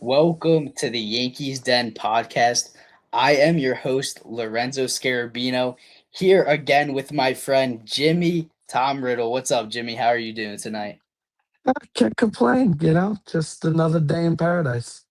Welcome to the Yankees Den podcast. I am your host, Lorenzo Scarabino, here again with my friend Jimmy Tom Riddle. What's up, Jimmy? How are you doing tonight? I can't complain, just another day in paradise.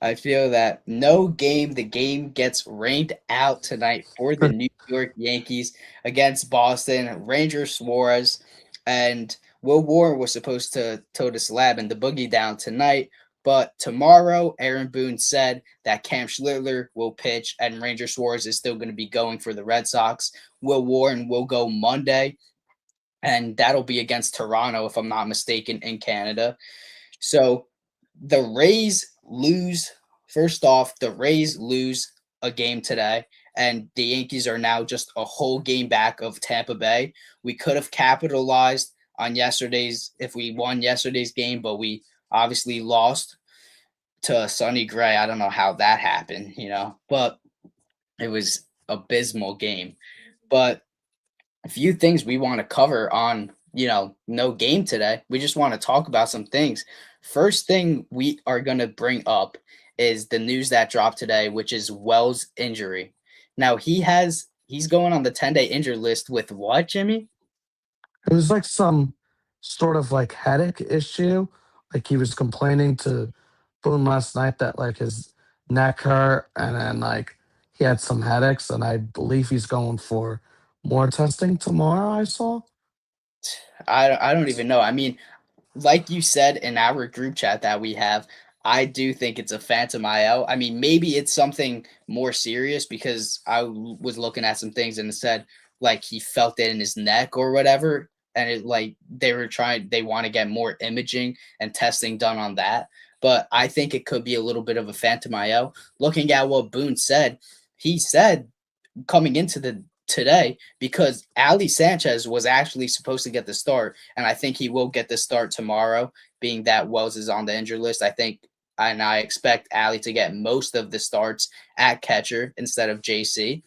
I feel that no game, the game gets rained out tonight for the New York Yankees against Boston. Ranger Suarez and Will Warren was supposed to toe the slab and the boogie down tonight, but tomorrow, Aaron Boone said that Cam Schlittler will pitch and Ranger Suarez is still going to be going for the Red Sox. Will Warren will go Monday, and that'll be against Toronto, if I'm not mistaken, in Canada. So the Rays lose. First off, the Rays lose a game today, and the Yankees are now just a whole game back of Tampa Bay. We could have capitalized on yesterday's if we won yesterday's game, but we obviously lost to Sonny Gray. I don't know how that happened, but it was abysmal game. But a few things we want to cover on, no game today. We just want to talk about some things. First thing we are going to bring up is the news that dropped today, which is Wells' injury. Now he's going on the 10-day injured list with what, Jimmy? It was like some sort of like headache issue. Like he was complaining to Boone last night that like his neck hurt and then like he had some headaches and I believe he's going for more testing tomorrow, I saw. I don't even know. I mean, like you said in our group chat that we have, I do think it's a phantom IL. I mean, maybe it's something more serious because was looking at some things and it said like he felt it in his neck or whatever. And it like they want to get more imaging and testing done on that. But I think it could be a little bit of a phantom IL. Looking at what Boone said, he said coming into the today because Ali Sanchez was actually supposed to get the start, and I think he will get the start tomorrow, being that Wells is on the injured list. I expect Ali to get most of the starts at catcher instead of JC,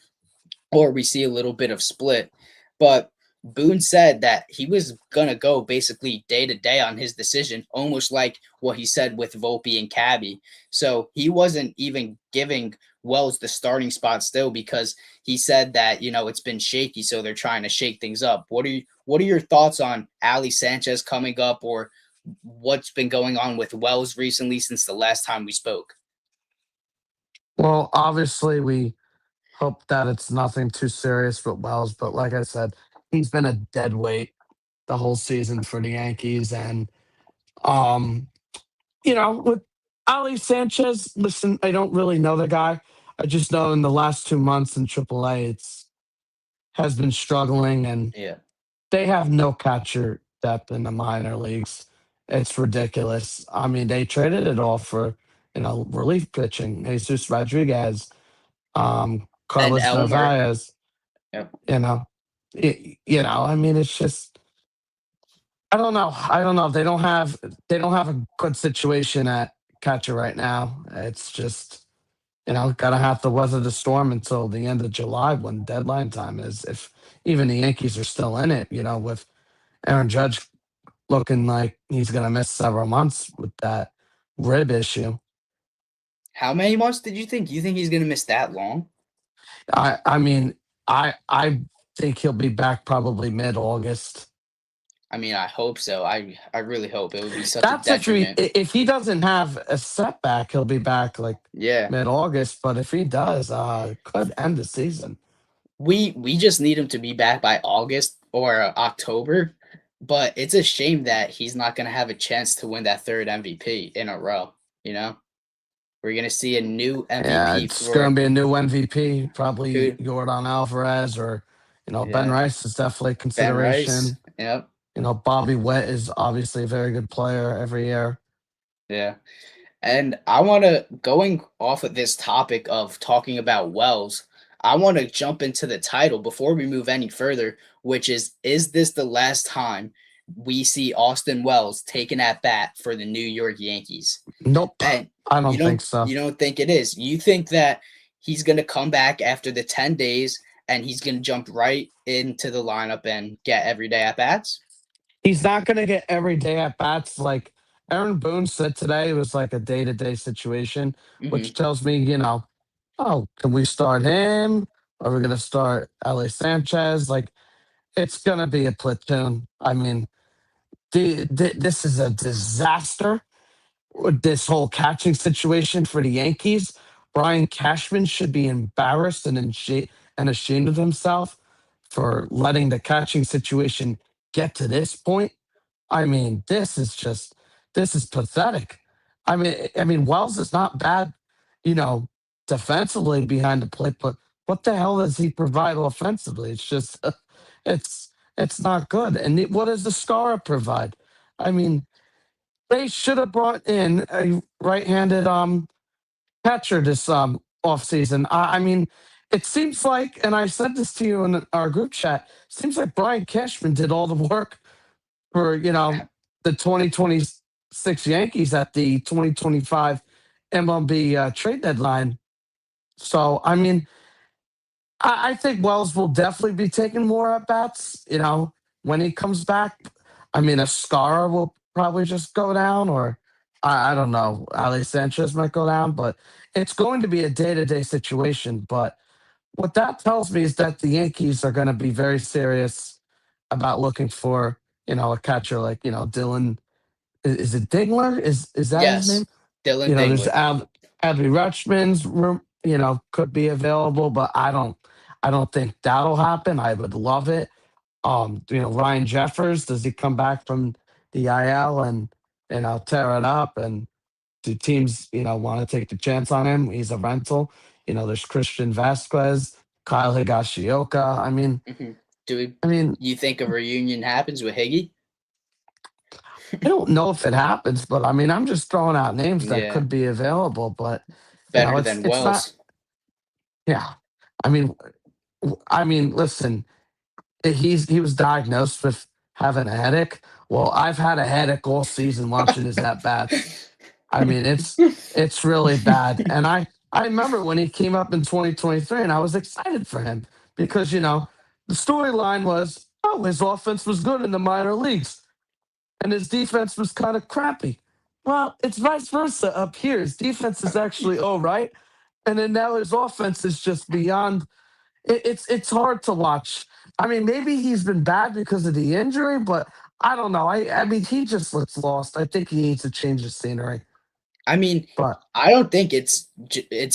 or we see a little bit of split. But Boone said that he was going to go basically day to day on his decision, almost like what he said with Volpe and Cabby. So he wasn't even giving Wells the starting spot still because he said that, it's been shaky. So they're trying to shake things up. What are your thoughts on Ali Sanchez coming up, or what's been going on with Wells recently since the last time we spoke? Well, obviously we hope that it's nothing too serious with Wells, but like I said, he's been a dead weight the whole season for the Yankees and um with Ali Sanchez, listen, I don't really know the guy. I just know in the last 2 months in AAA, it's has been struggling, and Yeah. they have no catcher depth in the minor leagues. It's ridiculous. I mean, they traded it all for relief pitching. Jesus Rodriguez, And Carlos Elmer. Narvaez. Yep. You know, I mean, it's just I don't know. I don't know. They don't have a good situation at catcher right now. It's just gotta have to weather the storm until the end of July when deadline time is. If even the Yankees are still in it, with Aaron Judge looking like he's gonna miss several months with that rib issue. How many months did you think? You think he's going to miss that long? I mean, I think he'll be back probably mid August. I mean, I hope so. I really hope it would be such a That's detriment. if he doesn't have a setback, he'll be back like Yeah. mid August. But if he does, it could end the season. We just need him to be back by August or October, but it's a shame that he's not going to have a chance to win that third MVP in a row, you know? We're going to see a new Yeah, MVP it's going for to be a new MVP, who? probably Jordan Alvarez or Ben Yeah, Rice is definitely Ben Rice. consideration. Yep. Bobby Witt is obviously a very good player every year. Yeah. And I want to, going off of this topic of talking about Wells, I want to jump into the title before we move any further, which is this the last time we see Austin Wells taken at bat for the New York Yankees? Nope, And I don't think so. you don't think it is. You think that he's going to come back after the 10 days and he's going to jump right into the lineup and get everyday at bats? He's not going to get every day at bats like Aaron Boone said today it was like a day to day situation, which Hmm. tells me, oh, can we start him? Are we going to start LA Sanchez? Like, it's going to be a platoon. I mean, this is a disaster with this whole catching situation for the Yankees. Brian Cashman should be embarrassed and ashamed of himself for letting the catching situation get to this point. I mean, this is pathetic. I mean, Wells is not bad, you know, defensively behind the plate, but what the hell does he provide offensively? It's just, it's not good. And what does the Scara provide? I mean, they should have brought in a right-handed catcher this offseason. I mean, it seems like, and I said this to you in our group chat, seems like Brian Cashman did all the work for, the 2026 Yankees at the 2025 MLB trade deadline. So, I mean, I think Wells will definitely be taking more at bats, when he comes back. I mean, a Scar will probably just go down, or I don't know, Ali Sanchez might go down, but it's going to be a day to day situation. But what that tells me is that the Yankees are going to be very serious about looking for, a catcher like, Dylan. Is it Dingler? Is that his name? Yes, Dylan There's Dingler. Adley Rutschman's room, could be available, but I don't think that'll happen. I would love it. Ryan Jeffers, does he come back from the IL and tear it up? And do teams want to take the chance on him? He's a rental. There's Christian Vasquez, Kyle Higashioka. I mean, Hmm. Do we, I mean, you think a reunion happens with Higgy? I don't know if it happens, but I mean, I'm just throwing out names that Yeah, could be available. But better it's than it's not. Wells. Yeah, I mean, listen, he was diagnosed with having a headache. Well, I've had a headache all season watching his at bats. I mean, it's really bad. And I remember when he came up in 2023, and I was excited for him because the storyline was, oh, his offense was good in the minor leagues, and his defense was kind of crappy. Well, it's vice versa up here. His defense is actually all right, and then now his offense is just beyond. It's hard to watch. I mean, maybe he's been bad because of the injury, but I don't know. I mean, he just looks lost. I think he needs to change the scenery. I mean, But I don't think it's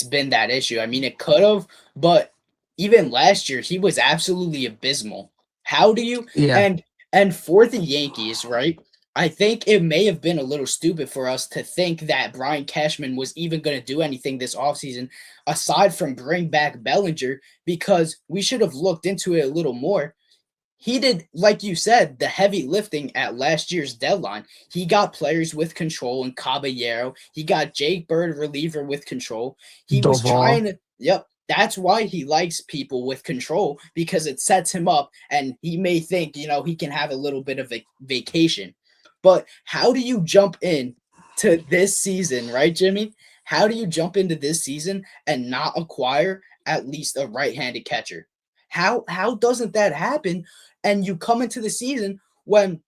been that issue. I mean, it could have, but even last year he was absolutely abysmal. How do you yeah, and and for the Yankees, right? I think it may have been a little stupid for us to think that Brian Cashman was even going to do anything this offseason aside from bring back Bellinger because we should have looked into it a little more. He did, like you said, the heavy lifting at last year's deadline. He got players with control in Caballero. He got Jake Bird, reliever, with control. He was trying Doval. to, yep, that's why he likes people with control because it sets him up and he may think, he can have a little bit of a vacation. But how do you jump in to this season, right, Jimmy? How do you jump into this season and not acquire at least a right-handed catcher? How doesn't that happen and you come into the season when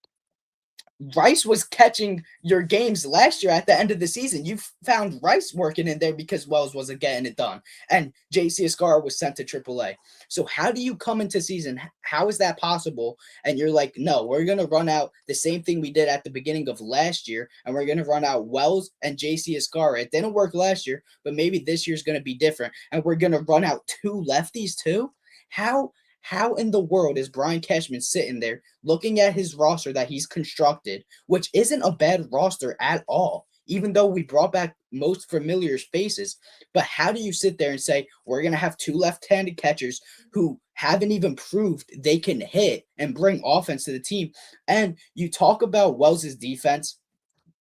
Rice was catching your games last year at the end of the season. You found Rice working in there because Wells wasn't getting it done. And JC Escar was sent to AAA. So how do you come into season? How is that possible? And you're like, no, we're going to run out the same thing we did at the beginning of last year. And we're going to run out Wells and JC Escar. It didn't work last year, but maybe this year's going to be different. And we're going to run out two lefties too? How how in the world is Brian Cashman sitting there looking at his roster that he's constructed, which isn't a bad roster at all, even though we brought back most familiar faces? But how do you sit there and say, we're going to have two left handed catchers who haven't even proved they can hit and bring offense to the team? And you talk about Wells's defense.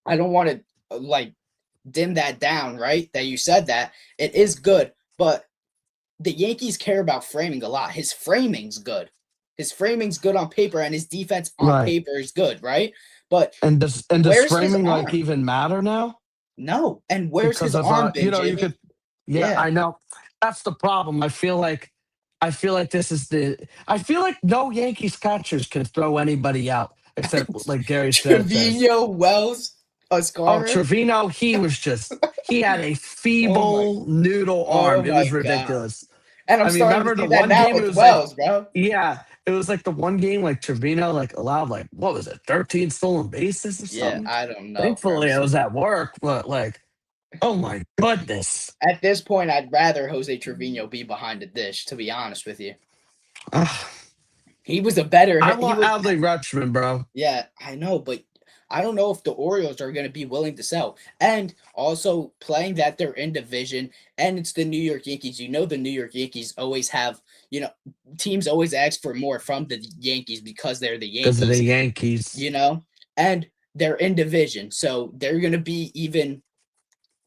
I don't want to like dim that down, right? That you said that it is good, but the Yankees care about framing a lot. His framing's good. His framing's good on paper, and his defense on right. paper is good, right? But And does where's his framing like arm? even matter now? No. And where's Because his of arm been, you Jimmy? could, yeah, Yeah. I know. That's the problem. I feel like I feel like no Yankees catchers can throw anybody out except like Gary Sanchez. Trevino, Wells. Oh, Oscar. Trevino, he had a Oh my, feeble noodle oh arm. It my was God. ridiculous. And I'm I mean, starting to remember the see that one now game? It with was like, Wells, bro. yeah, it was like the one game like Trevino like allowed like what was it, 13 stolen bases or Yeah, something. I don't know, bro. Thankfully, I was at work, but like, oh my goodness. At this point, I'd rather Jose Trevino be behind the dish, to be honest with you. Ugh, He was a better I he want was Adley Rutschman, bro. Yeah, I know, but I don't know if the Orioles are going to be willing to sell. And also playing that they're in division and it's the New York Yankees. You know the New York Yankees always have, you know, teams always ask for more from the Yankees because they're the Because of the Yankees, Yankees. you know? And they're in division. So they're going to be even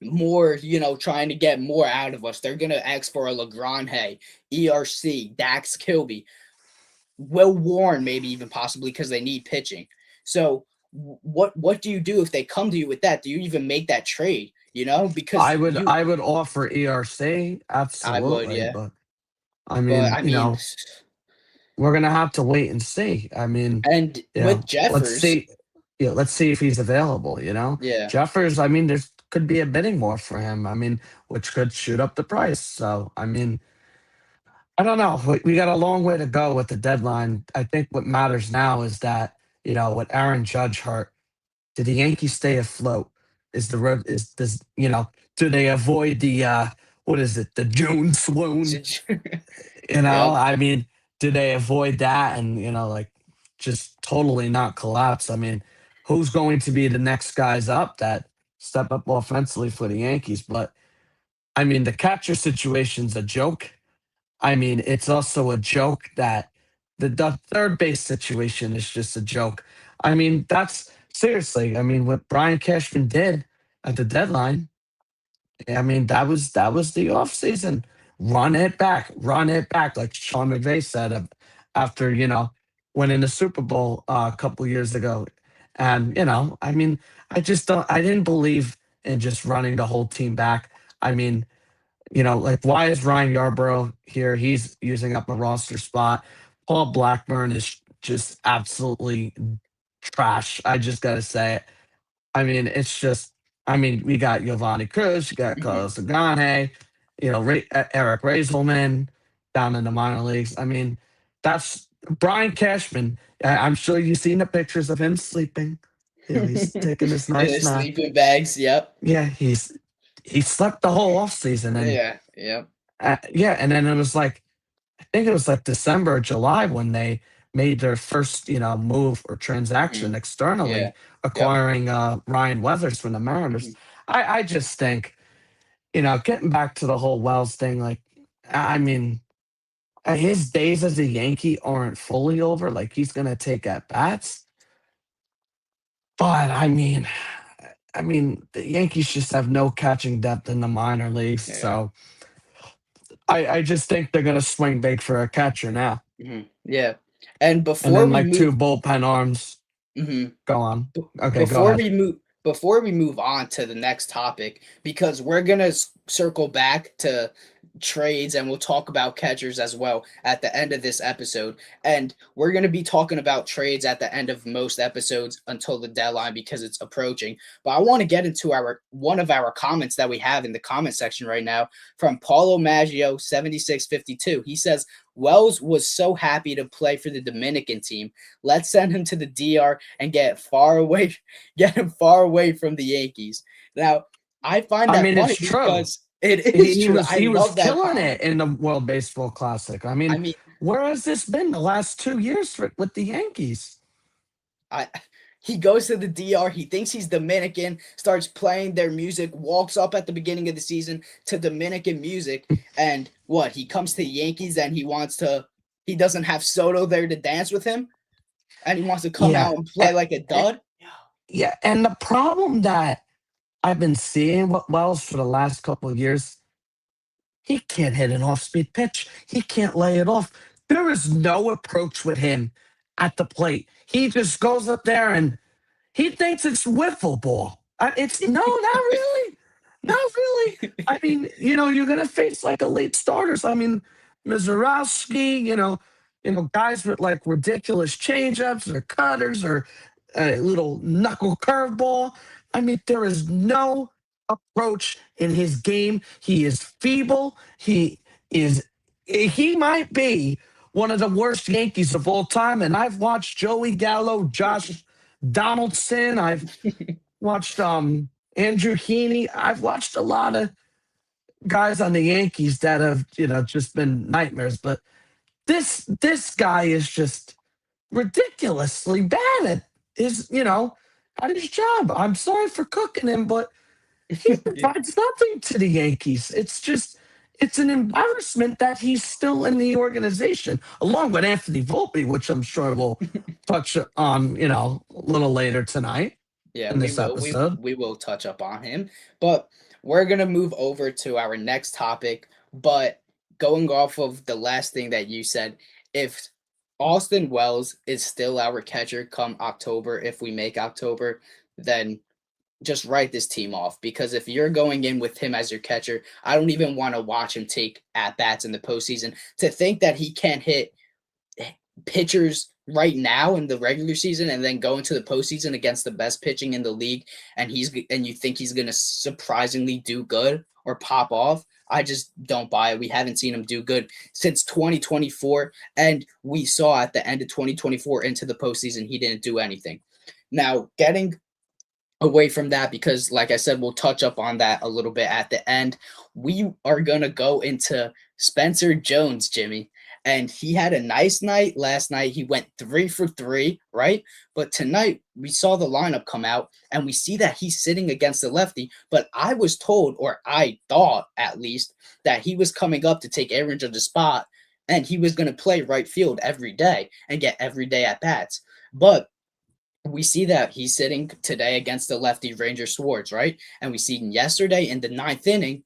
more, trying to get more out of us. They're going to ask for a LeGrand, ERC, Dax Kilby, Will Warren, maybe even possibly because they need pitching. So what do you do if they come to you with that? Do you even make that trade? Because I would offer ERC, I would, absolutely, yeah. but But I you mean, know, we're gonna have to wait and see. and with Let's Jeffers, see. Yeah, let's see if he's available. yeah, Jeffers. There could be a bidding war for him. Which could shoot up the price. So, I don't know. We got a long way to go with the deadline. I think what matters now is that with Aaron Judge hurt, did the Yankees stay afloat? Is the road is does do they avoid the what is it, the June swoon? yep. Do they avoid that and like just totally not collapse? Who's going to be the next guys up that step up offensively for the Yankees? But the catcher situation's a joke. It's also a joke that the third base situation is just a joke. That's seriously. What Brian Cashman did at the deadline. That was the offseason. Run it back, like Sean McVay said after winning the Super Bowl a couple years ago. And I just don't. I didn't believe in just running the whole team back. I mean, like why is Ryan Yarbrough here? He's using up a roster spot. Paul Blackburn is just absolutely trash. I just gotta say it. It's just. We got Giovanni Cruz, you got Hmm. Carlos Agane, Eric Raiselman down in the minor leagues. That's Brian Cashman. I'm sure you've seen the pictures of him sleeping. He's taking this In nice his nap. sleeping bags, yep. Yeah, he slept the whole offseason, and Yeah, yep. yeah, and then it was like I think it was like December or July when they made their first move or Hmm. transaction Yeah, externally, yep. acquiring Ryan Weathers from the Mariners. Hmm. I just think getting back to the whole Wells thing, like I mean his days as a Yankee aren't fully over. Like he's gonna take at bats, but the Yankees just have no catching depth in the minor leagues, Yeah. so I just think they're gonna swing big for a catcher now. Hmm. Yeah. And And before then we like two move, bullpen arms. mhm. Go on. B- Okay, go before ahead. we move on to the next topic, because we're gonna circle back to trades and we'll talk about catchers as well at the end of this episode, and we're gonna be talking about trades at the end of most episodes until the deadline because it's approaching. But I want to get into our one of our comments that we have in the comment section right now from Paulo Maggio 7652. He says Wells was so happy to play for the Dominican team. Let's send him to the DR and get him far away from the Yankees. Now, I find that It's funny true. because it is true. I He was love that killing it comment. in the World Baseball Classic. I mean, Where has this been the last 2 years with the Yankees? I he goes to the DR. He thinks he's Dominican, starts playing their music, walks up at the beginning of the season to Dominican music, and what? He comes to Yankees and he doesn't have Soto there to dance with him, and he wants to come Yeah. out and play a- like a a- dud. Yeah. And the problem that I've been seeing with Wells for the last couple of years, he can't hit an off speed pitch. He can't lay it off. There is no approach with him at the plate. He just goes up there and he thinks it's wiffle ball. It's no, not really, not really. You're gonna face like elite starters. Mizorowski. Guys with like ridiculous changeups or cutters or a little knuckle curveball. I mean, there is no approach in his game. He is feeble. Is he might be one of the worst Yankees of all time. And I've watched Joey Gallo, Josh Donaldson. I've watched Andrew Heaney. I've watched a lot of guys on the Yankees that have, just been nightmares. But this guy is just ridiculously bad at his job. I'm sorry for cooking him, but he Yeah. provides nothing to the Yankees. It's an embarrassment that he's still in the organization, along with Anthony Volpe, which I'm sure we'll touch on, a little later tonight Yeah, in we this will. We episode. we will touch up on him, but we're gonna move over to our next topic. But going off of the last thing that you said, if Austin Wells is still our catcher come October, if we make October, then just write this team off. Because if you're going in with him as your catcher, I don't even want to watch him take at bats in the postseason. To think that he can't hit pitchers right now in the regular season and then go into the postseason against the best pitching in the league, and you think he's going to surprisingly do good or pop off. I just don't buy it. We haven't seen him do good since 2024, and we saw at the end of 2024 into the postseason he didn't do anything. Now, getting away from that, because like I said, we'll touch up on that a little bit at the end. We are gonna go into Spencer Jones, Jimmy. And he had a nice night last night. He went 3 for 3, right? But tonight we saw the lineup come out and we see that he's sitting against the lefty. But I was told, or I thought at least, that he was coming up to take Aaron Judge's spot and he was going to play right field every day and get every day at bats. But we see that he's sitting today against the lefty Ranger Swartz, right? And we see yesterday in the ninth inning,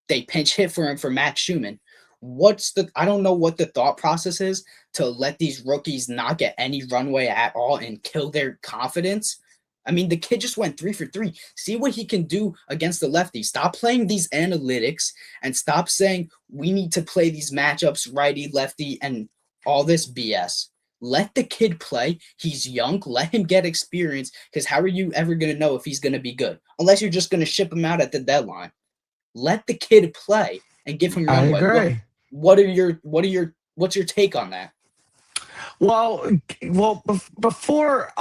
they pinch hit for him for Max Schumann. I don't know what the thought process is to let these rookies not get any runway at all and kill their confidence. I mean, the kid just went 3 for 3. See what he can do against the lefty. Stop playing these analytics and stop saying we need to play these matchups righty, lefty, and all this BS. Let the kid play. He's young. Let him get experience. Because how are you ever going to know if he's going to be good? Unless you're just going to ship him out at the deadline. Let the kid play and give him I runway. agree. What's your take on that? Well, before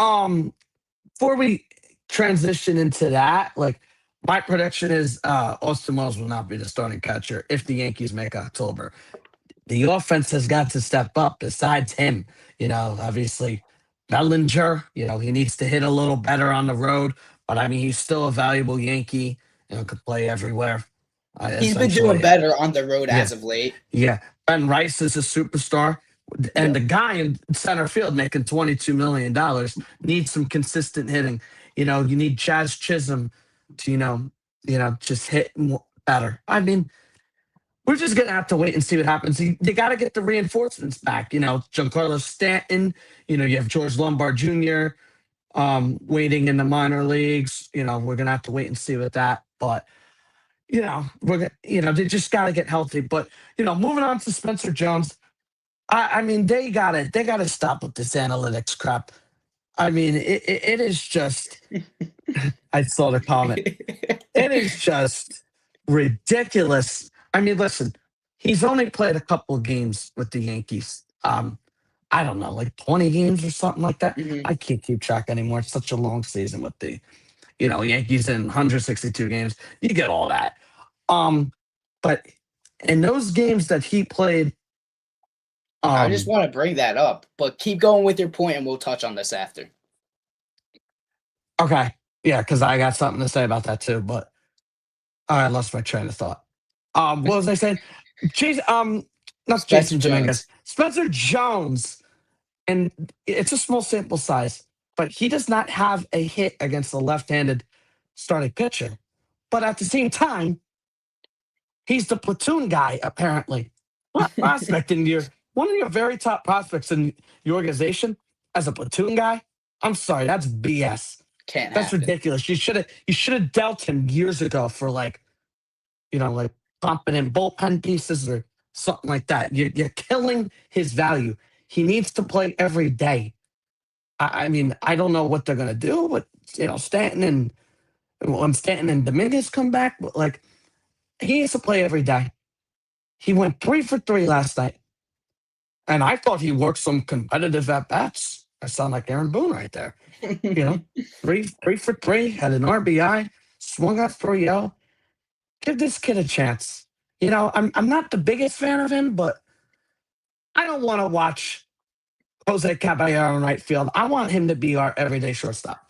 we transition into that, like my prediction is Austin Wells will not be the starting catcher if the Yankees make October. The offense has got to step up besides him. Obviously, Bellinger, he needs to hit a little better on the road, but I mean, he's still a valuable Yankee, could play everywhere, He's been doing essentially. better on the road Yeah. as of late. Yeah. Ben Rice is a superstar. And Yeah. the guy in center field making $22 million needs some consistent hitting. You need Chaz Chisholm to, just hit better. I mean, we're just gonna have to wait and see what happens. You got to get the reinforcements back. Giancarlo Stanton. You have George Lombard Jr. Waiting in the minor leagues. We're gonna have to wait and see with that. But they just got to get healthy. But moving on to Spencer Jones. I mean, they gotta stop with this analytics crap. I mean, it is just. I saw the comment. It is just ridiculous. I mean, listen, he's only played a couple of games with the Yankees. I don't know, like 20 games or something like that. Mhm. I can't keep track anymore. It's such a long season with the, Yankees in 162 games. You get all that. Um, but in those games that he played, I just um, want to bring that up, but keep going with your point, and we'll touch on this after. okay, yeah, because I got something to say about that too. But I lost my train of thought. What was I saying? Jason, not Spencer Jason Dominguez, Jones. Spencer Jones, and it's a small sample size, but he does not have a hit against the left-handed starting pitcher. But at the same time, he's the platoon guy, apparently. What prospect in your one of your very top prospects in your organization as a platoon guy? I'm sorry, that's BS. Can't That's happen. ridiculous. You should have dealt him years ago for like pumping in bullpen pieces or something like that. You're killing his value. He needs to play every day. I mean, I don't know what they're gonna do, but Stanton and when Stanton and Dominguez come back, like he needs to play every day. He went 3 for 3 last night, and I thought he worked some competitive at bats. I sound like Aaron Boone right there. You know, three for 3, had an RBI, swung out 3-0. Give this kid a chance. I'm not the biggest fan of him, but I don't want to watch Jose Caballero in right field. I want him to be our everyday shortstop.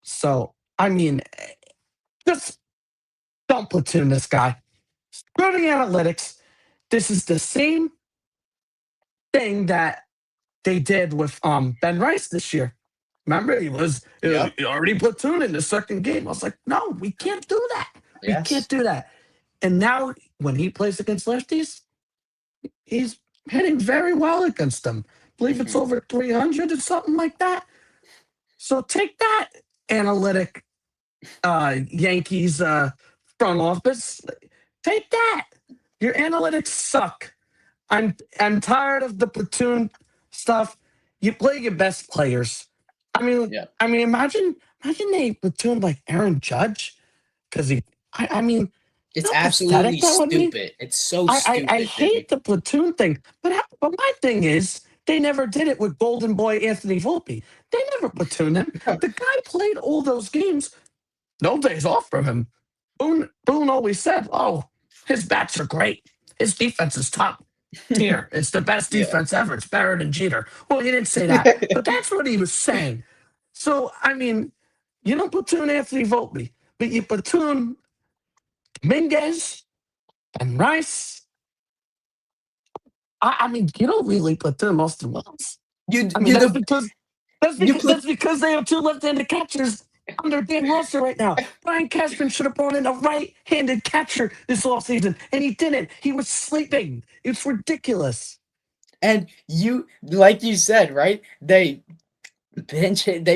So, I mean, just don't platoon this guy. Screw the analytics. This is the same thing that they did with Ben Rice this year. Remember, Yep. he already platooned in the second game. I was like, no, we can't do that. We can't Yes. do that. And now when he plays against lefties, he's hitting very well against them. I believe it's Hmm. over 300 or something like that. So take that, analytic Yankees front office. Take that. Your analytics suck. I'm tired of the platoon stuff. You play your best players. I mean, Yeah. imagine they platooned like Aaron Judge because I mean, It's how absolutely pathetic that would be. stupid. It's so I stupid, Jimmy. hate the platoon thing, but my thing is they never did it with Golden Boy Anthony Volpe. They never platooned him. The guy played all those games, no days off from him. Boone always said, "Oh, his bats are great. His defense is top tier. It's the best Yeah. defense ever. It's better than Jeter." Well, he didn't say that, but that's what he was saying. So I mean, you don't platoon Anthony Volpe, but you platoon Dominguez and Rice. I mean, you don't really platoon Austin Wells. you I mean, you that's the because that's you because put that's because they have two left-handed catchers on their damn roster right now. Brian Cashman should have brought in a right-handed catcher this offseason, and he didn't. He was sleeping. It's ridiculous. and you like you said, right? They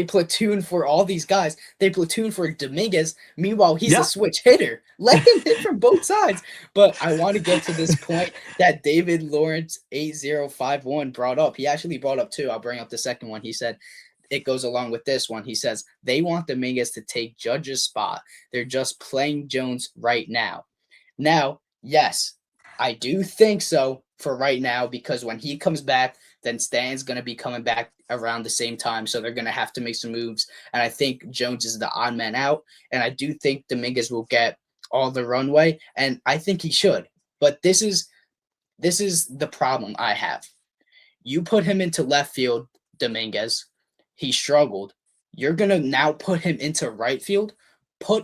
platoon for all these guys. They platoon for Dominguez. Meanwhile, he's a Yeah. switch hitter. Let him hit from both sides. But I want to get to this point that David Lawrence 8051 brought up. He actually brought up two. I'll bring up the second one. He said it goes along with this one. He says they want Dominguez to take Judge's spot. They're just playing Jones right now. Now, yes, I do think so for right now because when he comes back, then Stan's going to be coming back around the same time. So they're going to have to make some moves. And I think Jones is the odd man out. And I do think Dominguez will get all the runway. And I think he should. But this is the problem I have. You put him into left field, Dominguez. He struggled. You're gonna now put him into right field.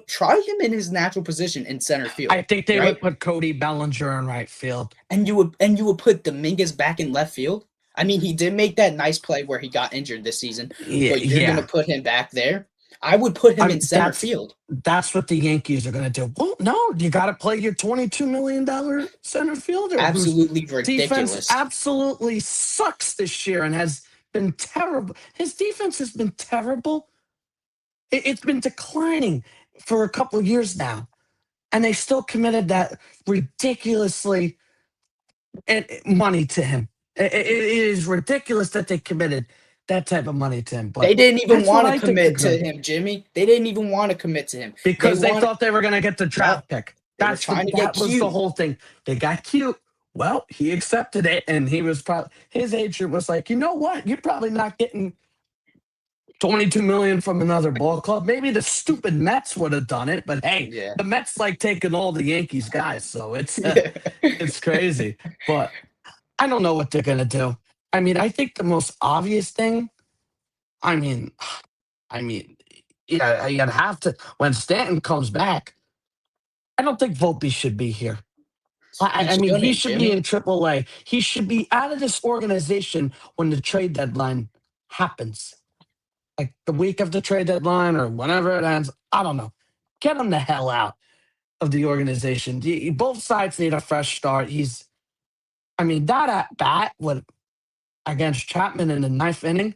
Try him in his natural position in center I field, think they right? would put Cody Bellinger in right field. And you would put Dominguez back in left field. I mean, he did make that nice play where he got injured this season, Yeah, but you're gonna yeah. put him back there. I would put him in center That's field. what the Yankees are going to do. Well, no, you got to play your $22 million center fielder whose Absolutely defense ridiculous. absolutely sucks this year and has been terrible. His defense has been terrible. It's been declining for a couple of years now, and they still committed that ridiculously money to him. It is ridiculous that they committed that type of money to him, They but didn't even that's what want to I think they're commit to going to do. him, Jimmy. They didn't even want to commit to him. They Because they want thought they were going to get the Yep. draft pick. They were trying to get That was the cute. whole thing. They got cute. Well, he accepted it, and he was probably his agent was like, you know what? You're probably not getting 22 million from another ball club. Maybe the stupid Mets would have done it, but hey, Yeah. the Mets like taking all the Yankees guys, so it's Yeah. it's crazy. But I don't know what they're gonna do. I mean, I think the most obvious thing. I mean, I mean, yeah, you'd have to when Stanton comes back. I don't think Volpe should be here. He I mean, he shouldn't, should be Jimmy. in AAA. He should be out of this organization when the trade deadline happens, like the week of the trade deadline or whenever it ends. I don't know. Get him the hell out of the organization. Both sides need a fresh start. I mean, that at bat with against Chapman in the ninth inning.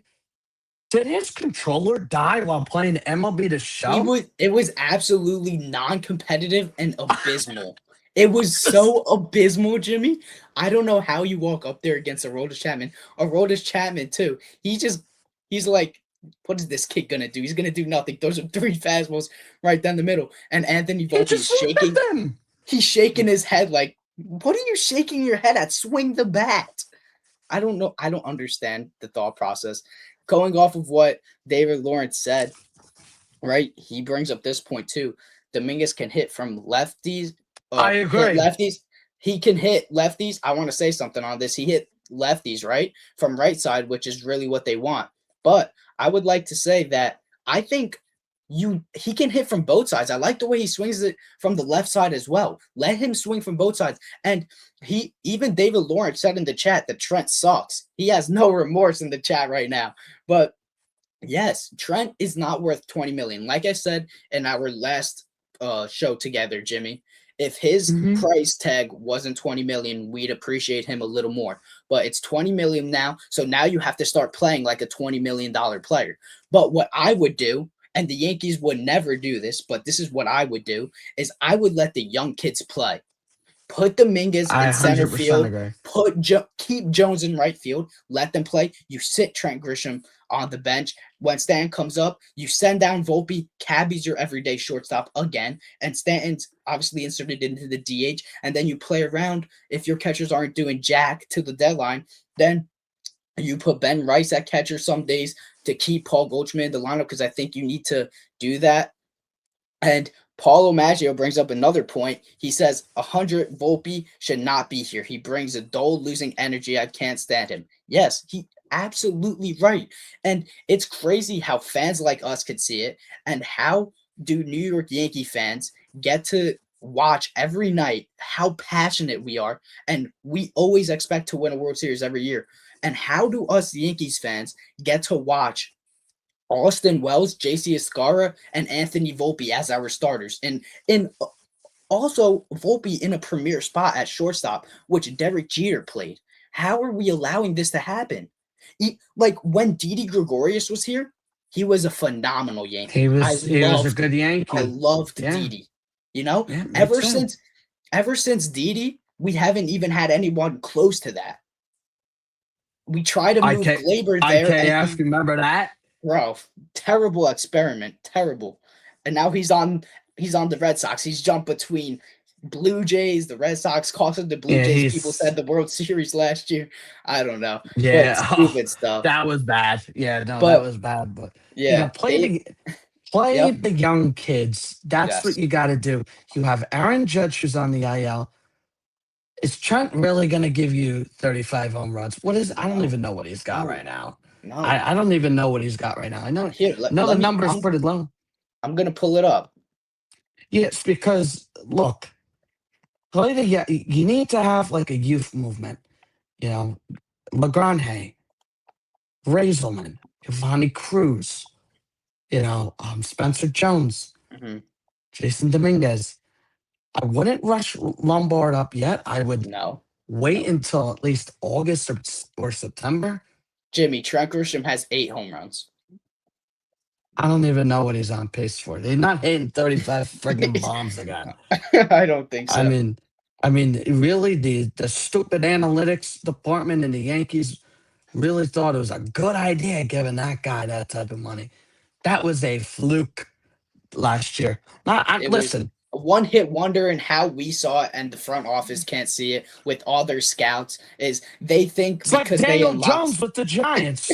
Did his controller die while playing MLB The Show? It was absolutely non-competitive and abysmal. It was so abysmal, Jimmy. I don't know how you walk up there against a Aroldis Chapman. A Aroldis Chapman too. He's like what is this kid gonna do? He's gonna do nothing. Those are three fastballs right down the middle. And Anthony He Volpe is just swung shaking. at them. He's shaking his head like, what are you shaking your head at? Swing the bat. I don't know. I don't understand the thought process. Going off of what David Lawrence said, right? He brings up this point too. Dominguez can hit from lefties, I hit agree. lefties. He can hit lefties. I want to say something on this. He hit lefties, right? From right side, which is really what they want. But I would like to say that I think he can hit from both sides. I like the way he swings it from the left side as well. Let him swing from both sides. And even David Lawrence said in the chat that Trent sucks. He has no remorse in the chat right now. But yes, Trent is not worth 20 million. Like I said in our last show together, Jimmy, if his Hmm. price tag wasn't 20 million, we'd appreciate him a little more. But it's 20 million now, so now you have to start playing like a 20 million dollar player. But what I would do, and the Yankees would never do this, but this is what I would do, is I would let the young kids play. Put Dominguez I in center 100% field. agree. Keep Jones in right field. Let them play. You sit Trent Grisham on the bench. When Stanton comes up, you send down Volpe. Cabby's your everyday shortstop again, and Stanton's obviously inserted into the DH. And then you play around. If your catchers aren't doing jack to the deadline, then you put Ben Rice at catcher some days to keep Paul Goldschmidt in the lineup because I think you need to do that. And Paulo Maggio brings up another point. He says 100 Volpe should not be here. He brings a dull, losing energy. I can't stand him. Yes, he absolutely right. And it's crazy how fans like us could see it, and how do New York Yankee fans get to watch every night how passionate we are, and we always expect to win a World Series every year. And how do us Yankees fans get to watch Austin Wells, JC Escara, and Anthony Volpe as our starters? And also Volpe in a premier spot at shortstop, which Derek Jeter played. How are we allowing this to happen? Like when Didi Gregorius was here, he was a phenomenal Yankee. He was a good I Yankee. loved Yeah. Didi. You know, Yeah, me ever too. since ever since Didi, we haven't even had anyone close to that. We try to move IK Glaber there, and IKF, remember that? bro, terrible experiment, terrible. And now he's on the Red Sox. He's jumped between Blue Jays, the Red Sox, costing the Blue Yeah, Jays. People said he's the World Series last year. I don't know, but yeah. Oh, stupid stuff. that was bad. Yeah, no, that But was bad. But yeah, play Dave. play Yep. the young kids. That's what Yes. you got to do. You have Aaron Judge who's on the IL. Is Trent really going to give you 35 home runs? What is? I don't No. even know what he's got right No. now. No. I don't even know what he's got right now. I know Here, the let me. number is pretty low. I'm gonna pull it up. Yes, because look, play the you need to have like a youth movement. You know, Legrand, Razelman, Giovanni Cruz, Spencer Jones, Hmm. Jason Dominguez. I wouldn't rush Lombard up yet. I would No. wait No. until at least August or September. Jimmy Trent Grisham has 8 home runs. I don't even know what he's on pace for. They're not hitting 35 friggin' bombs again. I don't think I so. mean, really, the stupid analytics department in the Yankees really thought it was a good idea giving that guy that type of money. That was a fluke last year. It was Listen, a one hit wonder, and how we saw it and the front office can't see it with all their scouts is they think it's like because they Daniel unlocked, Jones with the Giants.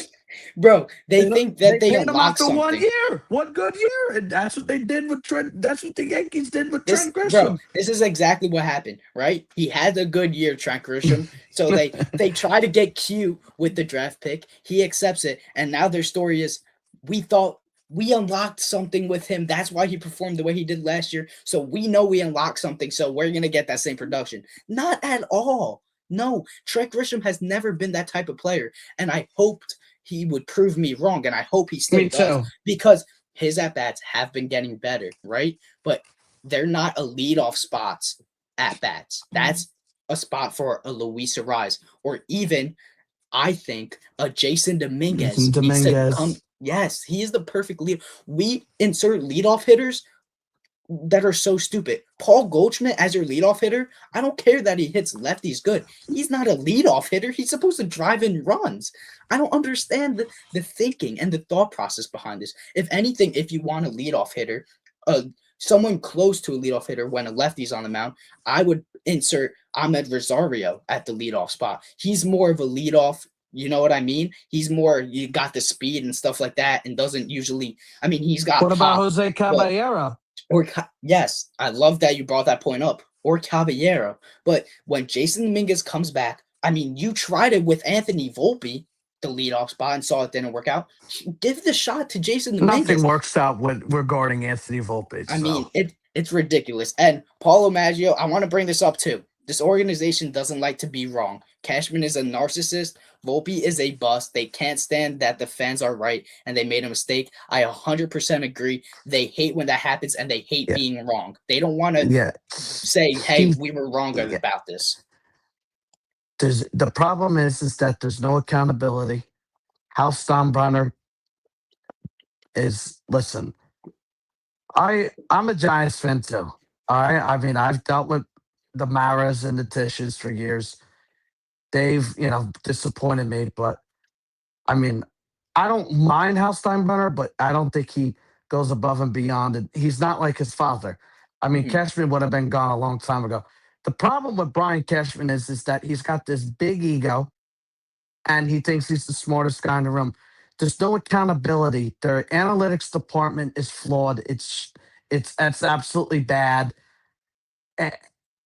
bro, they think They that they paid him unlocked after one something. year, one good year, and that's what they did with Trent. That's what the Yankees did with This, Trent bro, Grisham. this is exactly what happened, right? He had a good year, Trent Grisham. So they try to get cute with the draft pick. He accepts it, and now their story is we thought we unlocked something with him. That's why he performed the way he did last year. So we know we unlocked something. So we're gonna get that same production. Not at all. No, Trent Grisham has never been that type of player, and I hoped he would prove me wrong, and I hope he still Me does too. because his at bats have been getting better, right? But they're not a leadoff spots at bats. That's a spot for a Luis Arise, or even I think a Jason Jason Dominguez needs to come. Dominguez. Yes, he is the perfect lead. We insert leadoff hitters. that are so stupid. Paul Goldschmidt as your leadoff hitter, I don't care that he hits lefties good. He's not a leadoff hitter. He's supposed to drive in runs. I don't understand the thinking and the thought process behind this. If anything, if you want a leadoff hitter, uh, someone close to a leadoff hitter when a lefty's on the mound, I would insert Ahmed Rosario at the leadoff spot. He's more of a leadoff. You know what I mean? He's more, you got the speed and stuff like that, and doesn't usually, I mean, he's got What about pop, Jose but Caballero? or yes, I love that you brought that point up. Or Caballero. But when Jason Dominguez comes back, I mean, you tried it with Anthony Volpe, the leadoff spot, and saw it didn't work out. Give the shot to Jason Nothing Dominguez. works out with regarding Anthony Volpe. I So mean, it's ridiculous. And Paulo Maggio, I want to bring this up too. This organization doesn't like to be wrong. Cashman is a narcissist. Volpe is a bust. They can't stand that the fans are right and they made a mistake. I 100% agree. They hate when that happens and they hate yeah, being wrong. They don't want to yeah. say, hey, He, we were wrong yeah. about this. There's the problem is that there's no accountability. Hal Steinbrenner is listen. I'm a Giants fan too. All right. I mean, I've dealt with the Maras and the Tishes for years. They've, disappointed me, but I mean, I don't mind Hal Steinbrenner, but I don't think he goes above and beyond. And he's not like his father. I mean, Mhm. Cashman would have been gone a long time ago. The problem with Brian Cashman is that he's got this big ego and he thinks he's the smartest guy in the room. There's no accountability. Their analytics department is flawed. It's absolutely bad. Eh,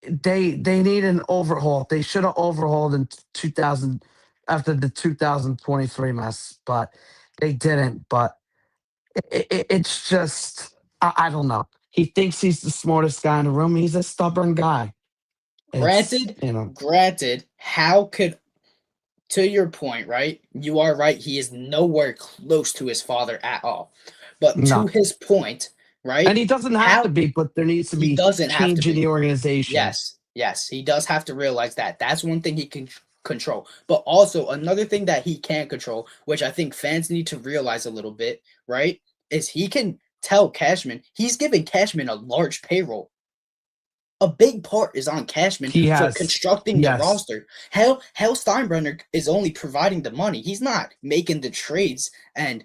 they need an overhaul. They should have overhauled in 2000 after the 2023 mess, but they didn't. But it's just I don't know. He thinks he's the smartest guy in the room. He's a stubborn guy. It's Granted, how could, to your point, right? You are right. He is nowhere close to his father at all. But to no, his point, and right? he doesn't have to How be, but there needs to he be doesn't have to change in be. the organization. Yes, yes, he does have to realize that. That's one thing he can control. But also another thing that he can't control, which I think fans need to realize a little bit, right? Is he can tell Cashman, he's giving Cashman a large payroll. A big part is on Cashman He for has, constructing the yes, roster. Hell Steinbrenner is only providing the money. He's not making the trades and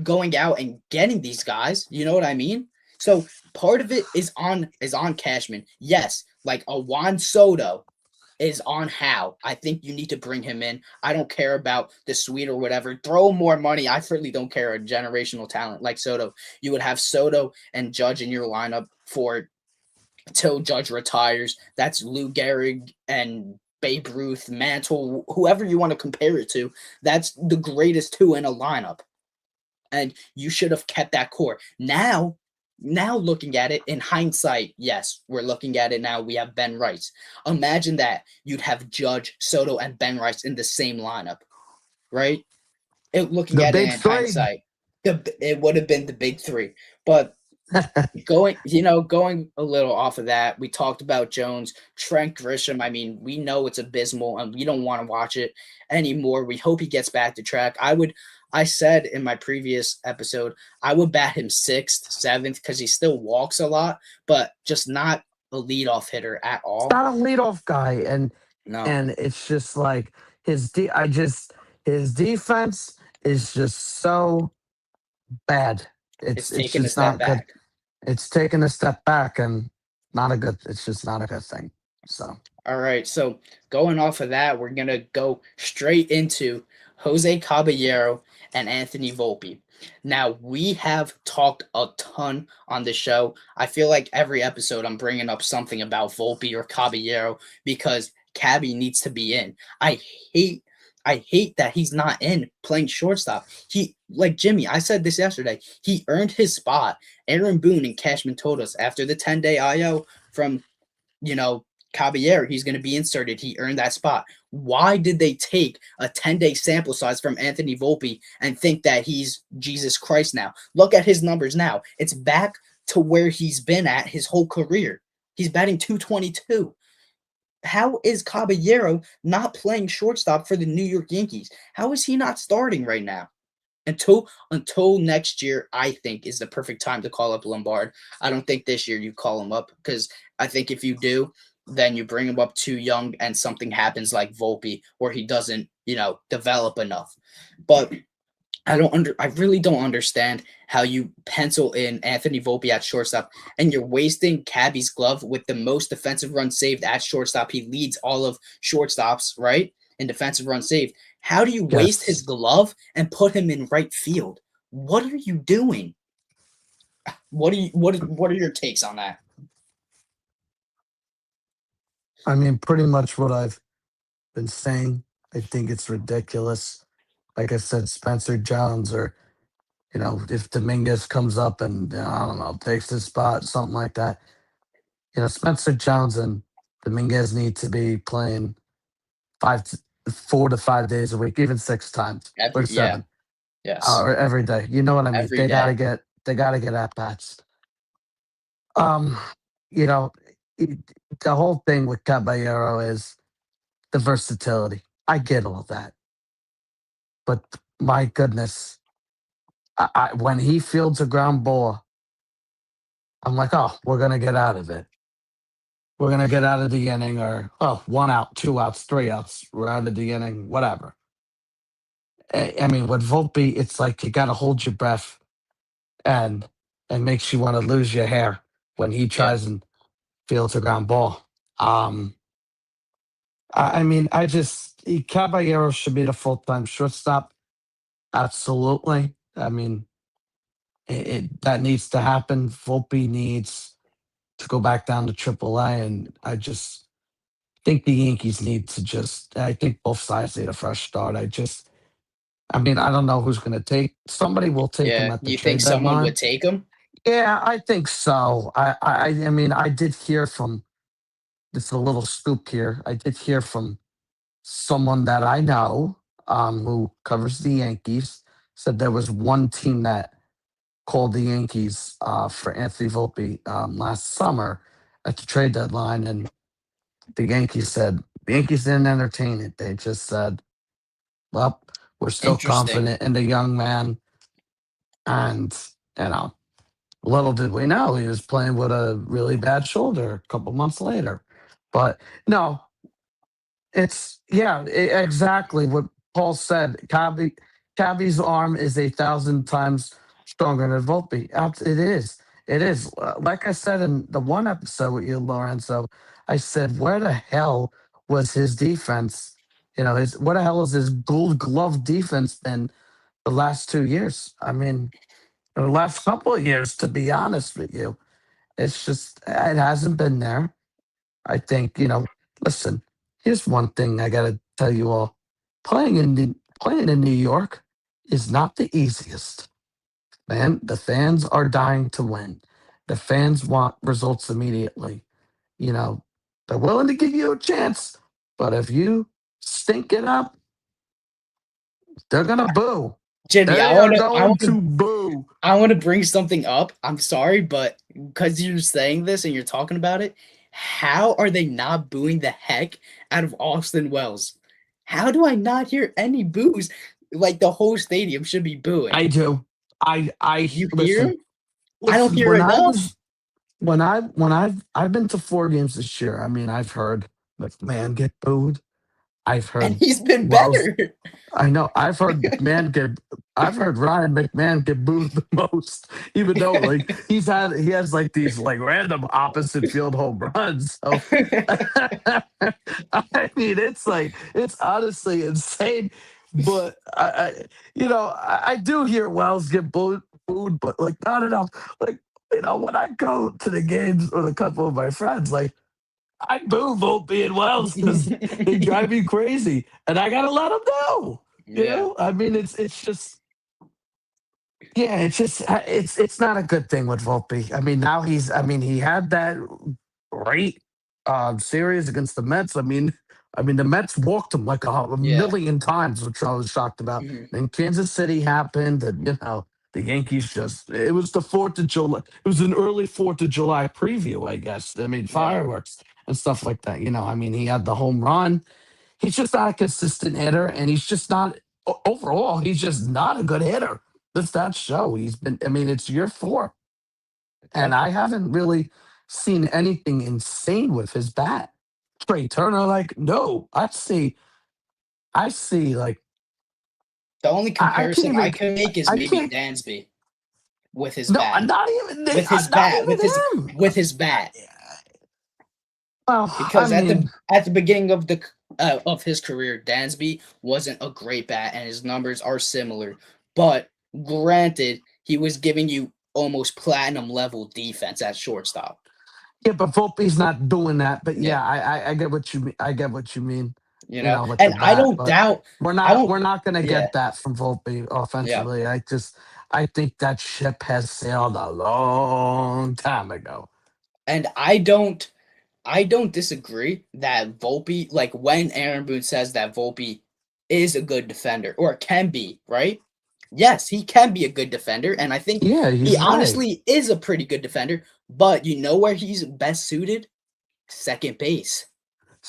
going out and getting these guys. You know what I mean? So part of it is on Cashman. Yes, like a Juan Soto is on Hal. I think you need to bring him in. I don't care about the suite or whatever. Throw more money. I certainly don't care. A generational talent like Soto. You would have Soto and Judge in your lineup for till Judge retires. That's Lou Gehrig and Babe Ruth, Mantle, whoever you want to compare it to. That's the greatest two in a lineup, and you should have kept that core. Now looking at it in hindsight, yes, we're looking at it now. We have Ben Rice. Imagine that you'd have Judge, Soto, and Ben Rice in the same lineup, right? Looking the at it big in three. hindsight, it would have been the big three. But going a little off of that, we talked about Jones, Trent Grisham. I mean, we know it's abysmal and we don't want to watch it anymore. We hope he gets back to track. I said in my previous episode, I would bat him sixth, seventh, because he still walks a lot, but just not a leadoff hitter at He's all. not a leadoff guy, and No, and it's just like his defense is just so bad. it's It's taking a just step not good. back. It's taken a step back and not a good. It's just not a good thing. So All right, so going off of that, we're gonna go straight into Jose Caballero and Anthony Volpe. Now we have talked a ton on the show. I feel like every episode I'm bringing up something about Volpe or Caballero because Cabby needs to be in. Hate, I hate that he's not in playing shortstop. He like Jimmy. I said this yesterday. He earned his spot. Aaron Boone and Cashman told us after the 10-day IO from you know, Caballero, he's going to be inserted. He earned that spot. Why did they take a 10-day sample size from Anthony Volpe and think that he's Jesus Christ now? Look at his numbers now. It's back to where he's been at his whole career. He's batting 222. How is Caballero not playing shortstop for the New York Yankees? How is he not starting right now? until next year, I think is the perfect time to call up Lombard. I don't think this year you call him up because I think if you do, then you bring him up too young and something happens like Volpe where he doesn't, develop enough. But I really don't understand how you pencil in Anthony Volpe at shortstop and you're wasting Cabby's glove with the most defensive runs saved at shortstop. He leads all of shortstops, right? In defensive runs saved. How do you waste his Yes. glove and put him in right field? What are you doing? What are your takes on that? I mean, pretty much what I've been saying. I think it's ridiculous. Like I said, Spencer Jones, or if Dominguez comes up and I don't know, takes his spot, something like that. Spencer Jones and Dominguez need to be playing 4 to 5 days a week, even 6 times or Every yeah, 7, yes. or every day. You know what I mean? Every They gotta day. get they gotta get at bats. Um, you know, it, the whole thing with Caballero is the versatility. I get all that, but my goodness, when he fields a ground ball, I'm like, oh, we're gonna get out of it. We're gonna get out of the inning, or 1 out, 2 outs, 3 outs. We're out of the inning, whatever. I mean, with Volpe, it's like you gotta hold your breath, and it makes you want to lose your hair when he Yeah. tries and fields a ground ball. Um, I mean, Caballero should be the full time shortstop. Absolutely. I mean, that needs to happen. Volpe needs to go back down to AAA, and I just think the Yankees need to just. I think both sides need a fresh start. I mean, I don't know who's going to take. Somebody will take him Yeah. at the You think trade someone would deadline. take him? Yeah, I think so. I mean, I did hear from. This is a little scoop here. I did hear from someone that I know, who covers the Yankees. Said there was one team that called the Yankees for Anthony Volpe last summer at the trade deadline, and the Yankees didn't entertain it. They just said, "Well, we're still Interesting. confident in the young man," and you know, little did we know he was playing with a really bad shoulder a couple months later. But no, it's exactly what Paul said. Cabby's arm is 1,000 times stronger than Volpe. It is. It is. Like I said in the one episode with you, Lorenzo, I said, where the hell was his defense? His Where the hell has his Gold Glove defense been the last 2 years? I mean, the last couple of years, to be honest with you, it hasn't been there. I think, listen, here's one thing I gotta tell you all. Playing in New York is not the easiest. Man, the fans are dying to win. The fans want results immediately. You know, they're willing to give you a chance, but if you stink it up, they're gonna boo. Jimmy, They I are wanna I going wanna to boo. I want to bring something up. I'm sorry, but because you're saying this and you're talking about it, how are they not booing the heck out of Austin Wells? How do I not hear any boos? Like the whole stadium should be booing. I do. I You hear listen. him? I don't Listen, hear enough, when I've been to 4 games this year. I mean, I've heard McMahon get booed. I've and heard he's been Wells. better. I know. I've heard Ryan McMahon get booed the most, even though he has like these like random opposite field home runs. So I mean, it's honestly insane. But I do hear Wells get booed, but like not enough. Like when I go to the games with a couple of my friends, like I boo Volpe and Wells because they drive me crazy, and I gotta let them know. Yeah, I mean, it's just it's not a good thing with Volpe. I mean, he had that great series against the Mets. I mean, the Mets walked him like a yeah. million times, which I was shocked about. Mhm. Then Kansas City happened, and the Yankees just it was the 4th of July. It was an early 4th of July preview, I guess. I mean, Yeah, fireworks and stuff like that. I mean, he had the home run. He's just not a consistent hitter, and he's just not. overall, he's just not a good hitter. The stats show he's been. I mean, it's year four, and Okay. I haven't really seen anything insane with his bat. Trey Turner, like, no, I see, like, The only I can't comparison I even, can make is I maybe can't. Dansby with his No, bat. not even, With his not bat, even him. with his bat. Well, I Because mean, at the beginning of his career, Dansby wasn't a great bat, and his numbers are similar. But granted, he was giving you almost platinum level defense at shortstop. yeah, but Volpe's not doing that. But Yeah, yeah, I get what you mean. I get what you mean. you You know, know, with the and I bat, don't but doubt. I won't. we're not gonna Yeah, get that from Volpe yeah, offensively. I think that ship has sailed a long time ago. and I don't disagree that Volpe, like when Aaron Boone says that Volpe is a good defender or can be, right? Yes, he can be a good defender, and I think Yeah, he he's right. honestly is a pretty good defender. But you know where he's best suited? Second base.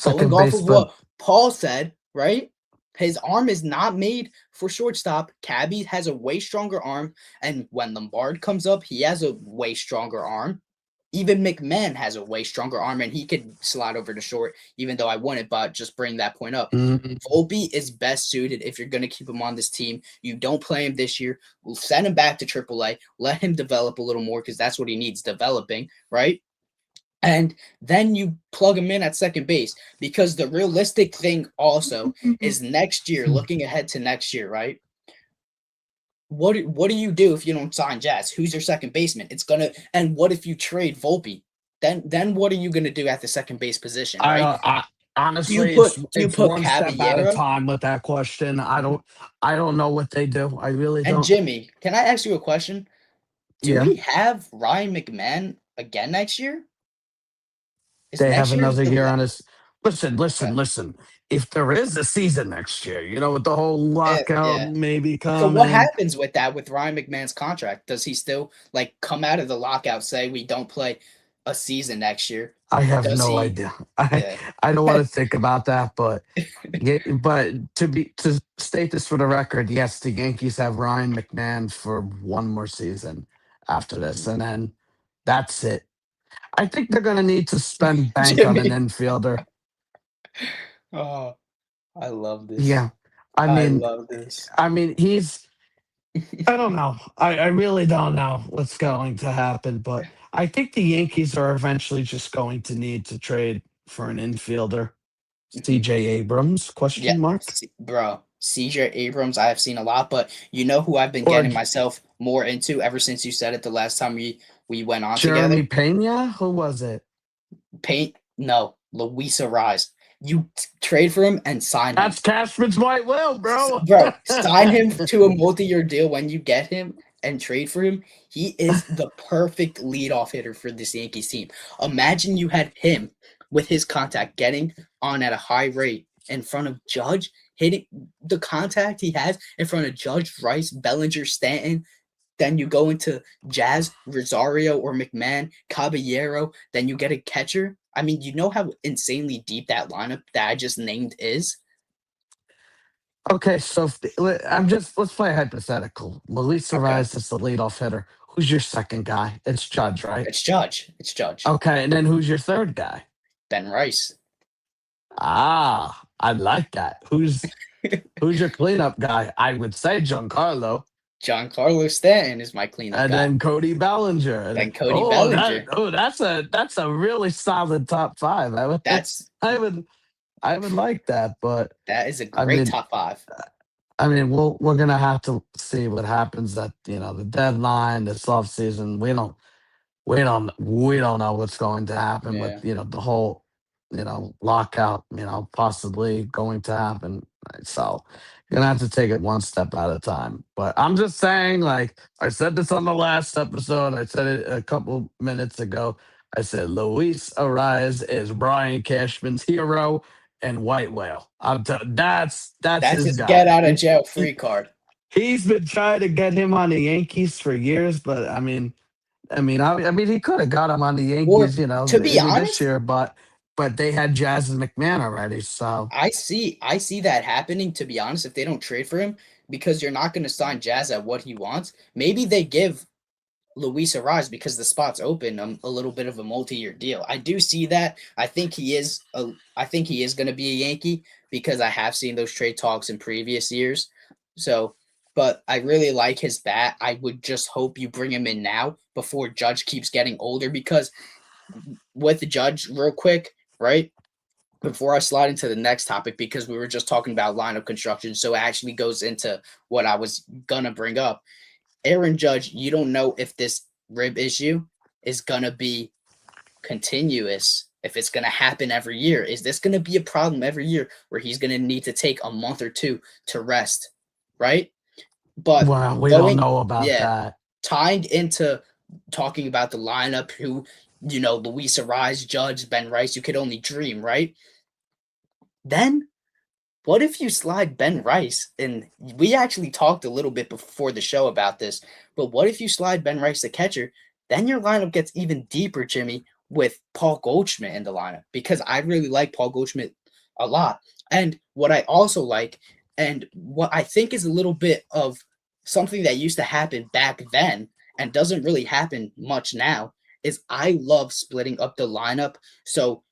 Going Second off base, of but what Paul said, right? His arm is not made for shortstop. Cabby has a way stronger arm, and when Lombard comes up, he has a way stronger arm. Even McMahon has a way stronger arm, and he could slide over to short, even though I wouldn't, but just bring that point up. mm, Volpe is best suited if you're going to keep him on this team. You don't play him this year. We'll send him back to AAA. Let him develop a little more because that's what he needs developing, right? And then you plug him in at second base because the realistic thing also is next year, looking ahead to next year, right? What do you do if you don't sign Jazz? Who's your second baseman? It's gonna and what if you trade Volpe? Then what are you gonna do at the second base position, right? I Do you honestly, put do you it's put one step at a Caballero time with that question. I don't know what they do. I really and don't. Jimmy? Can I ask you a question? Do Yeah, we have Ryan McMahon again next year? Is they have next year another the year on us. Listen, okay? listen. If there is a season next year, with the whole lockout Yeah. maybe So what coming, happens with that with Ryan McMahon's contract? Does he still like come out of the lockout, say we don't play a season next year? I have Does no he? idea. Yeah. I don't want to think about that, but yeah, but to state this for the record, yes, the Yankees have Ryan McMahon for one more season after this, Mhm. and then that's it. I think they're going to need to spend bank on an Jimmy. infielder. Oh, I love this. Yeah, I I mean, love this. he's. I don't know. I really don't know what's going to happen, but I think the Yankees are eventually just going to need to trade for an infielder. Mhm. C.J. Abrams? Yeah, Question mark. bro. CJ Abrams, I have seen a lot, but you know who I've been Or getting myself more into ever since you said it the last time we went on together? Jeremy Pena? Who was it? Paint, no, Luisa Rise. You trade for him and sign him. That's Cashman's White Will, bro. Bro, sign him to a multi-year deal when you get him and trade for him. He is the perfect leadoff hitter for this Yankees team. Imagine you had him with his contact getting on at a high rate in front of Judge, hitting the contact he has in front of Judge, Rice, Bellinger, Stanton. Then you go into Jazz, Rosario, or McMahon, Caballero. Then you get a catcher. I mean, you know how insanely deep that lineup that I just named is? Okay, so let's play a hypothetical. Luis Okay. Ariz is the leadoff hitter. Who's your second guy? It's Judge, right? It's Judge. It's Judge. Okay, and then who's your third guy? Ben Rice. Ah, I like that. Who's your cleanup guy? I would say Giancarlo, Giancarlo Stanton is my cleanup and guy. then Cody Bellinger. Then Cody Bellinger. That's a really solid top five. That's I would I would like that, but that is a I great mean top five. we're gonna have to see what happens at the deadline, this off season. We don't know what's going to happen with Yeah. the whole lockout possibly going to happen. So you're gonna have to take it one step at a time. But I'm just saying, like I said this on the last episode, I said it a couple minutes ago. I said Luis Ariz is Brian Cashman's hero and White Whale. That's That's his his get guy. out of jail free card. He's been trying to get him on the Yankees for years, but I mean, he could have got him on the Or Yankees, to be maybe this honest, year, but but they had Jazz and McMahon already. So I see that happening, to be honest, if they don't trade for him, because you're not going to sign Jazz at what he wants. Maybe they give Luis Arise, because the spot's open, a little bit of a multi-year deal. I do see that. I think he is going to be a Yankee, because I have seen those trade talks in previous years. So, but I really like his bat. I would just hope you bring him in now before Judge keeps getting older, because with the Judge, real quick, right? Before I slide into the next topic, because we were just talking about lineup construction, so it actually goes into what I was gonna bring up. Aaron Judge, you don't know if this rib issue is gonna be continuous, if it's gonna happen every year. Is this gonna be a problem every year where he's gonna need to take a month or two to rest, right? But well, we don't going, know about yeah, that. tying into talking about the lineup, who, Luis Arise, Judge, Ben Rice, you could only dream, right? Then what if you slide Ben Rice? And we actually talked a little bit before the show about this, but what if you slide Ben Rice the catcher? Then your lineup gets even deeper, Jimmy, with Paul Goldschmidt in the lineup, because I really like Paul Goldschmidt a lot. And what I also like, and what I think is a little bit of something that used to happen back then and doesn't really happen much now, is I love splitting up the lineup, so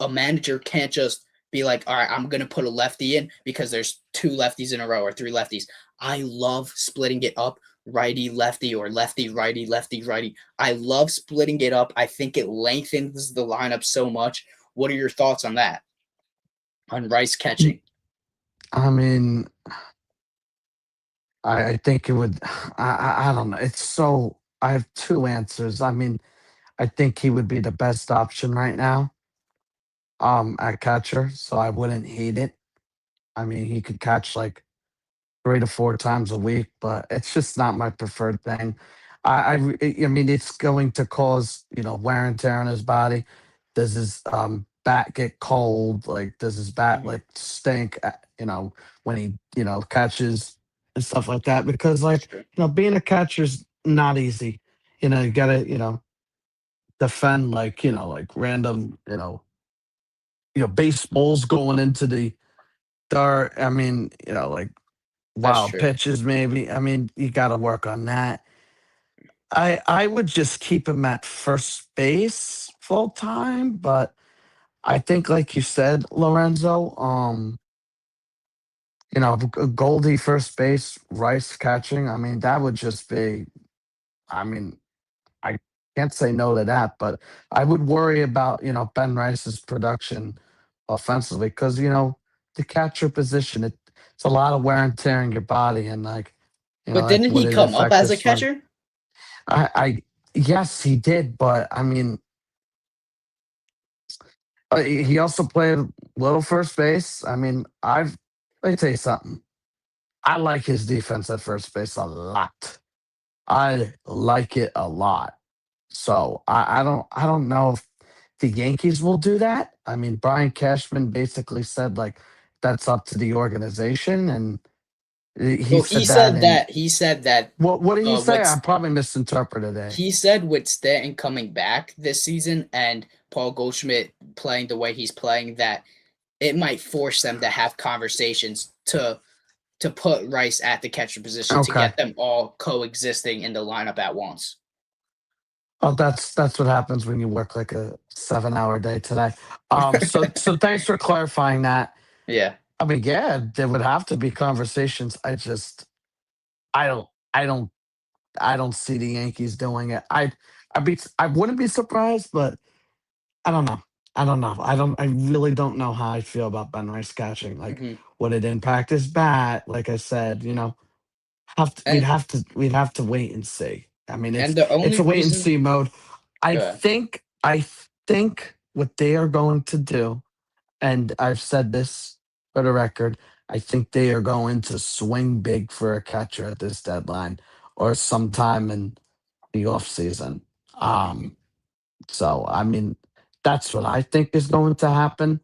a manager can't just be like, all right, I'm gonna put a lefty in because there's two lefties in a row or three lefties. I love splitting it up, righty lefty, or lefty righty lefty righty. I love splitting it up. I think it lengthens the lineup so much. What are your thoughts on that? On Rice catching? I mean, I think it would. I don't know. It's so. I have two answers. I mean, I think he would be the best option right now. At catcher, so I wouldn't hate it. I mean, he could catch like 3 to 4 times a week, but it's just not my preferred thing. I mean, it's going to cause wear and tear on his body. Does his bat get cold? Like, does his bat Mm-hmm. like stink? When he catches and stuff like that. Because That's like true. being a catcher's not easy. You gotta defend like random baseballs going into the dirt. I mean like That's wild true. pitches, maybe. I mean, you got to work on that. I would just keep him at first base full time, but I think, like you said, Lorenzo, Goldie first base, Rice catching. I mean, that would just be. I mean, I can't say no to that, but I would worry about Ben Rice's production offensively because the catcher position it's a lot of wear and tear in your body and like But that didn't would he it come up affect as a his swing? catcher? I yes he did, but I mean he also played little first base. I mean let me tell you something. I like his defense at first base a lot. I like it a lot. So I don't know if the Yankees will do that. I mean, Brian Cashman basically said like that's up to the organization, and he Well, he said that. said And that he said that what did he say? I what's probably misinterpreted it. he said with Stanton coming back this season and Paul Goldschmidt playing the way he's playing, that it might force them to have conversations to put Rice at the catcher position, to Okay. get them all coexisting in the lineup at once. Well, that's what happens when you work like a 7-hour day today. So thanks for clarifying that. Yeah. I mean, yeah, there would have to be conversations. I don't I don't I don't see the Yankees doing it. I wouldn't be surprised, but I don't know. I don't know. I really don't know how I feel about Ben Rice catching. Like, Hmm. would it impact his bat? Like I said, And we'd have to wait and see. I mean, and the it's only a wait and reason, see mode. I uh, think I think what they are going to do, and I've said this for the record, I think they are going to swing big for a catcher at this deadline or sometime in the off season. mhm. So I mean, that's what I think is going to happen.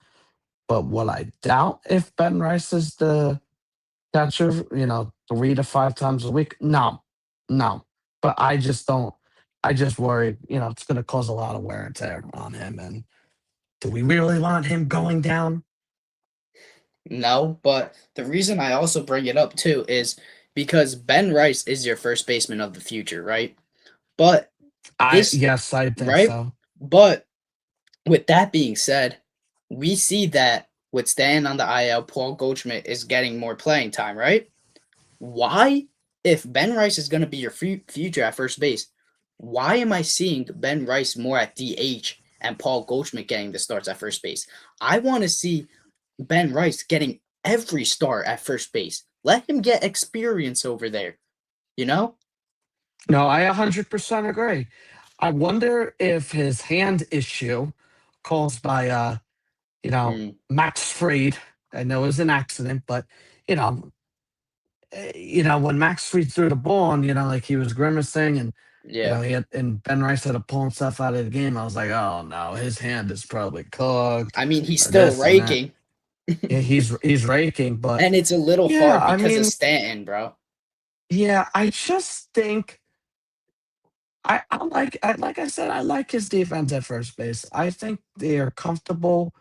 But what I doubt if Ben Rice is the catcher, 3 to 5 times a week. No, no. But I just don't. I just worry, it's going to cause a lot of wear and tear on him, and Do we really want him going down? No, but the reason I also bring it up too is because Ben Rice is your first baseman of the future, right? But I this, yes, I think right? so. But with that being said, we see that with staying on the IL, Paul Goldschmidt is getting more playing time, right? Why, if Ben Rice is going to be your future at first base, why am I seeing Ben Rice more at DH and Paul Goldschmidt getting the starts at first base? I want to see Ben Rice getting every start at first base. Let him get experience over there, you know? No, I 100% agree. I wonder if his hand issue caused by Mm, Max Fried. I know it was an accident, but you know, when Max Fried threw the ball and like he was grimacing and yeah. he had and Ben Rice had to pull himself out of the game. I was like, oh no, his hand is probably cooked I mean, he's or still this and that. raking, Yeah, he's raking, but and it's a little yeah, hard I because of mean, Stanton, bro. yeah, I just think like I said, I like his defense at first base. I think they are comfortable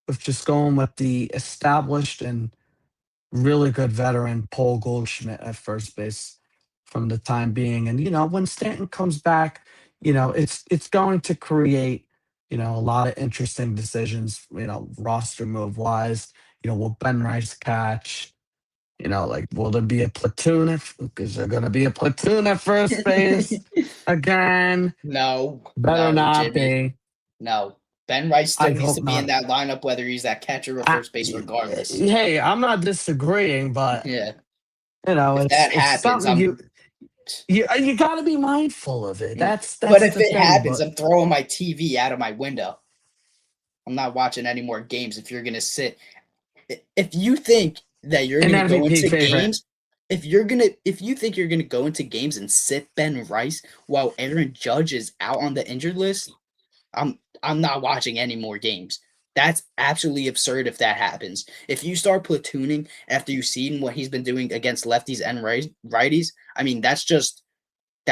with just going with the established and really good veteran Paul Goldschmidt at first base from the time being. And when Stanton comes back, it's going to create a lot of interesting decisions. Roster move wise. Will Ben Rice catch? Like, will there be a platoon? Is there going to be a platoon at first base again? No, Better no, not Jimmy. be. No. Ben Rice I still needs hope to be in not. that lineup, whether he's at catcher or first base, regardless. Hey, I'm not disagreeing, but Yeah. If it's that it's happens, something you got to be mindful of it. but That's if the it thing. happens, But I'm throwing my TV out of my window. I'm not watching any more games if you're going to sit. If you think that you're an going to go MVP into favorite, games, if you think you're going to go into games and sit Ben Rice while Aaron Judge is out on the injured list, I'm not watching any more games. That's absolutely absurd if that happens. If you start platooning after you've seen what he's been doing against lefties and righties, I mean that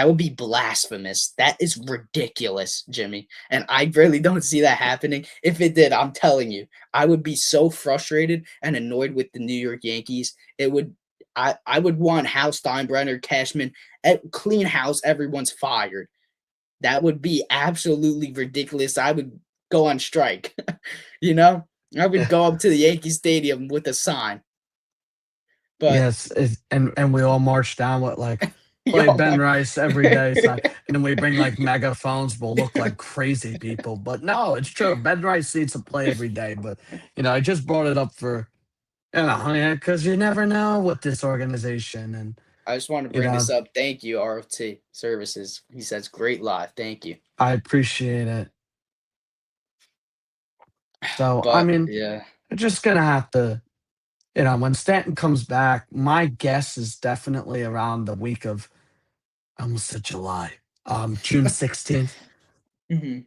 would be blasphemous. That is ridiculous, Jimmy. And I really don't see that happening. If it did, I'm telling you, I would be so frustrated and annoyed with the New York Yankees. I would want House Steinbrenner, Cashman, clean house, everyone's fired. That would be absolutely ridiculous. I would go on strike. you know, I would go up to the Yankee Stadium with a sign. But yes, and we all march down with like play yo, Ben Mark. Rice every day sign, and then we bring like megaphones. We'll look like crazy people, but no, it's true. Ben Rice needs to play every day, but I just brought it up for because you never know with this organization, and I just want to you bring know this up. Thank you, RFT Services. He says, great live. Thank you. I appreciate it. So I But mean, yeah. we're just gonna have to, when Stanton comes back, my guess is definitely around the week of I almost said July, June 16th. Mhm.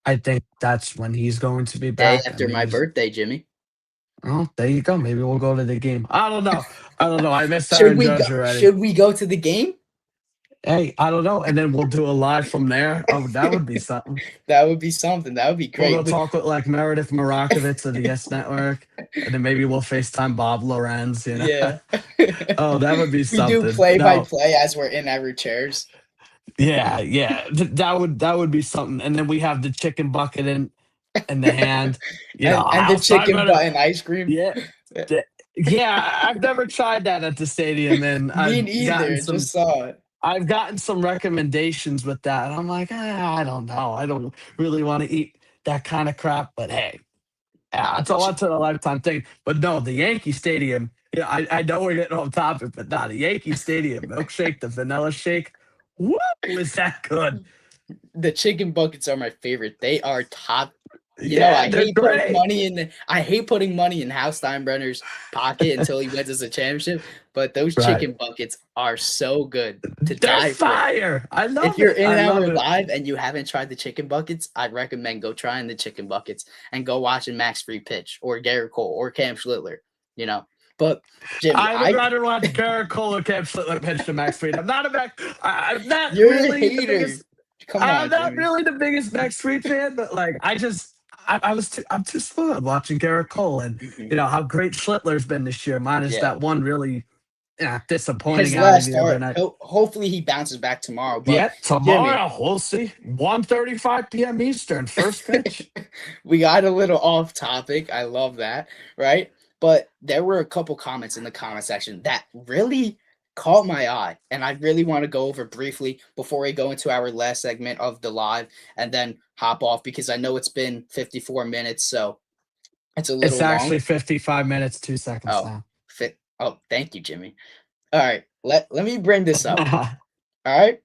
I think that's when he's going to be Day back. I after mean, my birthday, Jimmy. oh, there you go. Maybe we'll go to the game. I don't know. I don't know. I missed Should Aaron we go? Judge already. Should we go to the game? Hey, I don't know. And then we'll do a live from there. Oh, that would be something. That would be something. That would be We'll go great. talk with like Meredith Marakovitz of the Yes Network, and then maybe we'll FaceTime Bob Lorenz. Yeah. Oh, that would be We do something. play by No, play as we're in our chairs. yeah, yeah, that would be something. And then we have the chicken bucket in the hand. And the House chicken Steinbrenner. button ice cream. Yeah, th- yeah. I've never tried that at the stadium, and Me neither. Just saw it. I've gotten some recommendations with that, and I'm like, I don't know. I don't really want to eat that kind of crap, but hey, yeah, Nah, it's a once in a lifetime thing. But no, the Yankee Stadium. Yeah, I know we're getting off topic, but nah, the Yankee Stadium milkshake, the vanilla shake. Woo, is that good? the chicken buckets are my favorite. They are top. Yeah, I they're hate putting great. money in I hate putting money in Hal Steinbrenner's pocket until he wins us a championship. But those Right. chicken buckets are so good to They're die for. fire. I If love you're it. in I love our it. live and you haven't tried the chicken buckets, I recommend go trying the chicken buckets and go watching Max Free pitch or Garrett Cole or Cam Schlittler. You know, but Jimmy, I would rather watch Garrett Cole or Cam Slittler pitch to Max Fried. I'm not you're a really the hater. biggest. Come I'm on, not Jimmy. really the biggest Max Fried fan, but like I just I'm too spoiled watching Garrett Cole and Mhm. how great Schlittler's been this year, minus Yeah. that one really disappointing His outing last the other start. night. Hopefully he bounces back tomorrow. But Yeah, Jimmy, tomorrow we'll see. 1:35 p.m. Eastern, first pitch. we got a little off topic. I love that, right? But there were a couple comments in the comment section that really caught my eye, and I really want to go over briefly before we go into our last segment of the live and then hop off because I know it's been 54 minutes, so it's a It's little long. actually 55 minutes, 2 seconds Oh, now. fit. Oh, thank you, Jimmy. All right, let me bring this up. All right,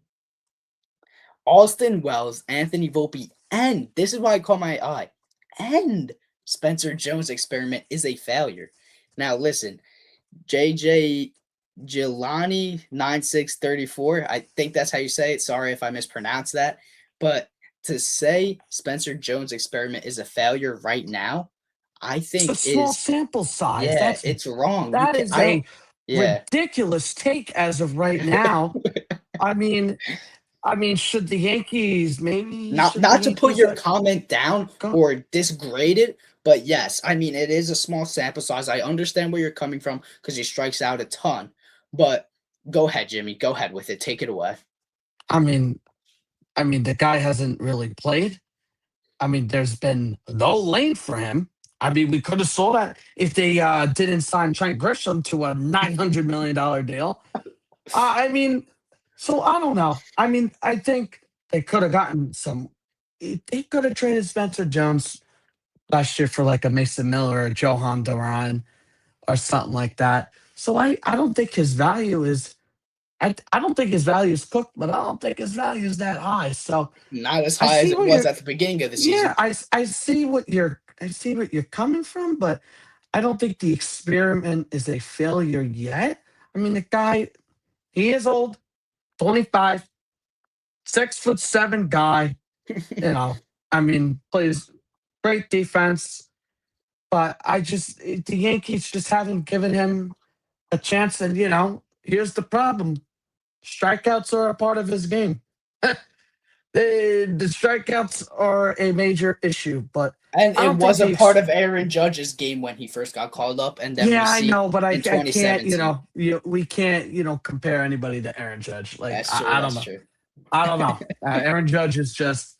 Austin Wells, Anthony Volpe, and this is why I call my eye. And Spencer Jones experiment is a failure. Now listen, JJ Gilani 9634. I think that's how you say it. Sorry if I mispronounce that. But to say Spencer Jones experiment is a failure right now, I It's a think small is sample size. yeah, it's wrong. You That can is I don't a yeah. ridiculous take as of right now. I mean, should the Yankees maybe Not should the not to put Yankees your comment down go? or disgrade it, but yes, I mean it is a small sample size. I understand where you're coming from because he strikes out a ton. But go ahead, Jimmy. Go ahead with it. Take it away. I mean, the guy hasn't really played. There's been no lane for him. We could have saw that if they didn't sign Trent Grisham to a $900 million deal. I mean, so I don't know. I think they could have gotten some. They could have traded Spencer Jones last year for like a Mason Miller or Johan Duran or something like that. So I don't think his value is. I don't think his value is cooked, but I don't think his value is that high. So Not as I high as see it what was you're. at the beginning of the Yeah, season. I see what you're coming from, but I don't think the experiment is a failure yet. The guy, he is old, 25, 6'7" guy. You know, plays great defense, but the Yankees just haven't given him a chance. And here's the problem: strikeouts are a part of his game. The strikeouts are a major issue, but And I it don't think was a the part of Aaron Judge's game when he first got called up, and then we Yeah, I see know, but I in can't, 2017. we can't, compare anybody to Aaron Judge. Like, That's true. I don't That's know. true. I don't know. Aaron Judge is just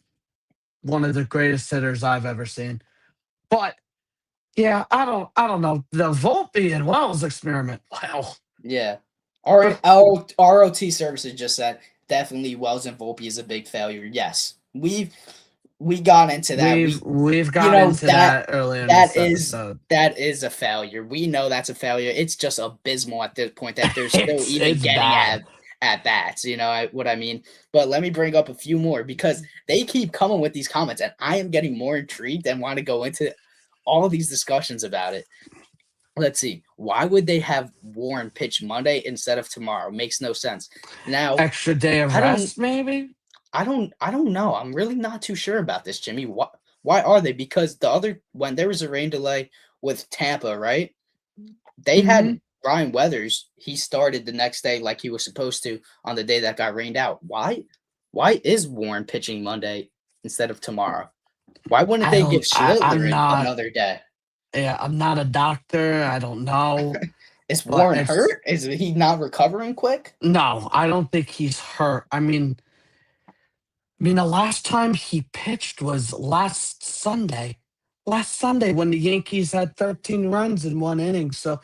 one of the greatest hitters I've ever seen. But yeah, I don't know. The Volpe and Wells experiment. Wow. Yeah. ROT services just said definitely Wells and Volpe is a big failure. Yes. We got into that. We've You got know into that that earlier in that this is episode. that is a failure. We know that's a failure. It's just abysmal at this point that they're still even It's getting bad. at bats. You know what I mean? But let me bring up a few more because they keep coming with these comments, and I am getting more intrigued and want to go into all these discussions about it. Let's see. Why would they have Warren pitch Monday instead of tomorrow? Makes no sense. Now, Extra day of I don't rest, maybe. I don't know. I'm really not too sure about this, Jimmy. Why are they? Because the other when there was a rain delay with Tampa, right? They Hmm. had Brian Weathers. He started the next day like he was supposed to on the day that got rained out. Why? Why is Warren pitching Monday instead of tomorrow? Why wouldn't I they give don't. Schlittler I'm not. another day? Yeah, I'm not a doctor. I don't know, Is but Warren it's hurt? Is he not recovering quick? no. I don't think he's hurt. The last time he pitched was last Sunday. Last Sunday when the Yankees had 13 runs in one inning. So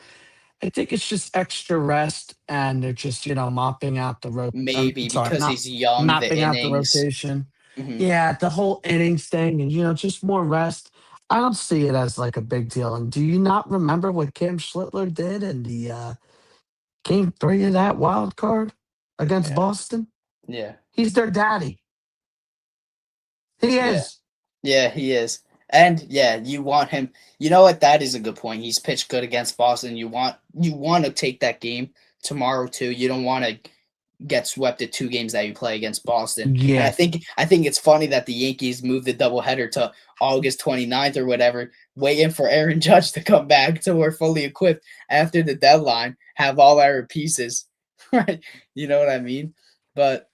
I think it's just extra rest, and they're just mopping out the road. I'm Maybe sorry, because not he's young, the mapping out the innings. rotation. Mhm. Yeah, the whole innings thing, and just more rest. I don't see it as like a big deal. And do you not remember what Cam Schlittler did in the game three of that wild card against Yeah. Boston? Yeah. He's their daddy. He Yeah. is. Yeah, he is. And yeah, you want him. You know what? That is a good point. He's pitched good against Boston. You want to take that game tomorrow too. You don't want to get swept at two games that you play against Boston. And I Yeah, think I think it's funny that the Yankees moved the doubleheader to August 29th or whatever, waiting for Aaron Judge to come back so we're fully equipped after the deadline, have all our pieces. Right? You know what I mean? But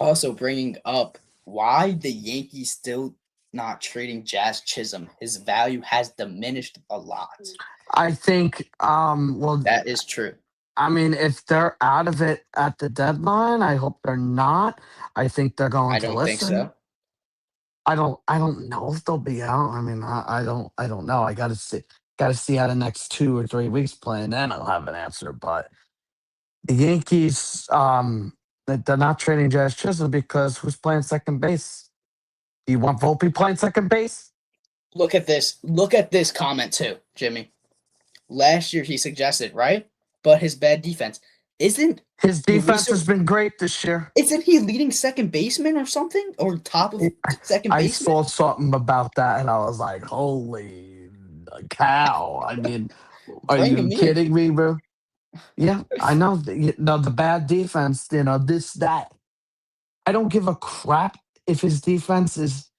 also bringing up why the Yankees still not trading Jazz Chisholm. His value has diminished a lot. I think, well, That is true. I mean, if they're out of it at the deadline, I hope they're not. I think they're going I to don't think listen. so. I don't know if they'll be out. I mean, I don't know. I gotta see how the next 2 or 3 weeks play, and then I'll have an answer. But the Yankees, they're not trading Jazz Chisholm because who's playing second base? Do you want Volpe playing second base? Look at this. Look at this comment too, Jimmy. Last year he suggested, right? But his bad defense. Isn't His Luis defense has been great this year. isn't he leading second baseman or something? Or top of second I baseman? saw something about that, and I was like, "Holy cow!" I mean, are Bring you him in. kidding me, bro? Yeah, I know. The bad defense, this, that. I don't give a crap if his defense is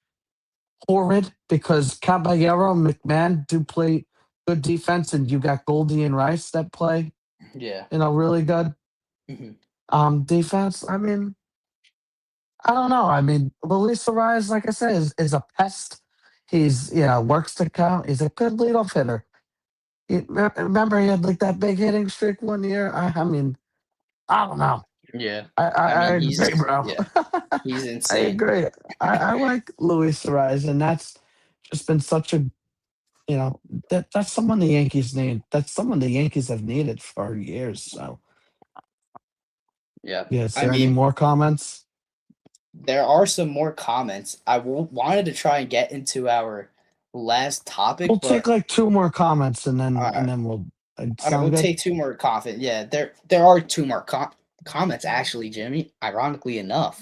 horrid because Caballero and McMahon do play good defense, and you got Goldie and Rice that play, Yeah. really good Hmm. defense. I mean, I don't know. I mean, Luis Ariz, like I said, is a pest. He's works to count. He's a good leadoff hitter. Remember, he had like that big hitting streak one year. I mean, I don't know. Yeah. I I mean, agree, bro. he's I insane. agree. I like Luis Ariz, and that's just been such a that's someone the Yankees need. That's someone the Yankees have needed for years. So, Yeah. yeah. Is I there any mean, more comments? there are some more comments. Wanted to try and get into our last We'll topic, take but like two more comments, and all then right. we'll All right, sound we'll good. take two more comments. Yeah, there are two more comments actually, Jimmy. Ironically enough.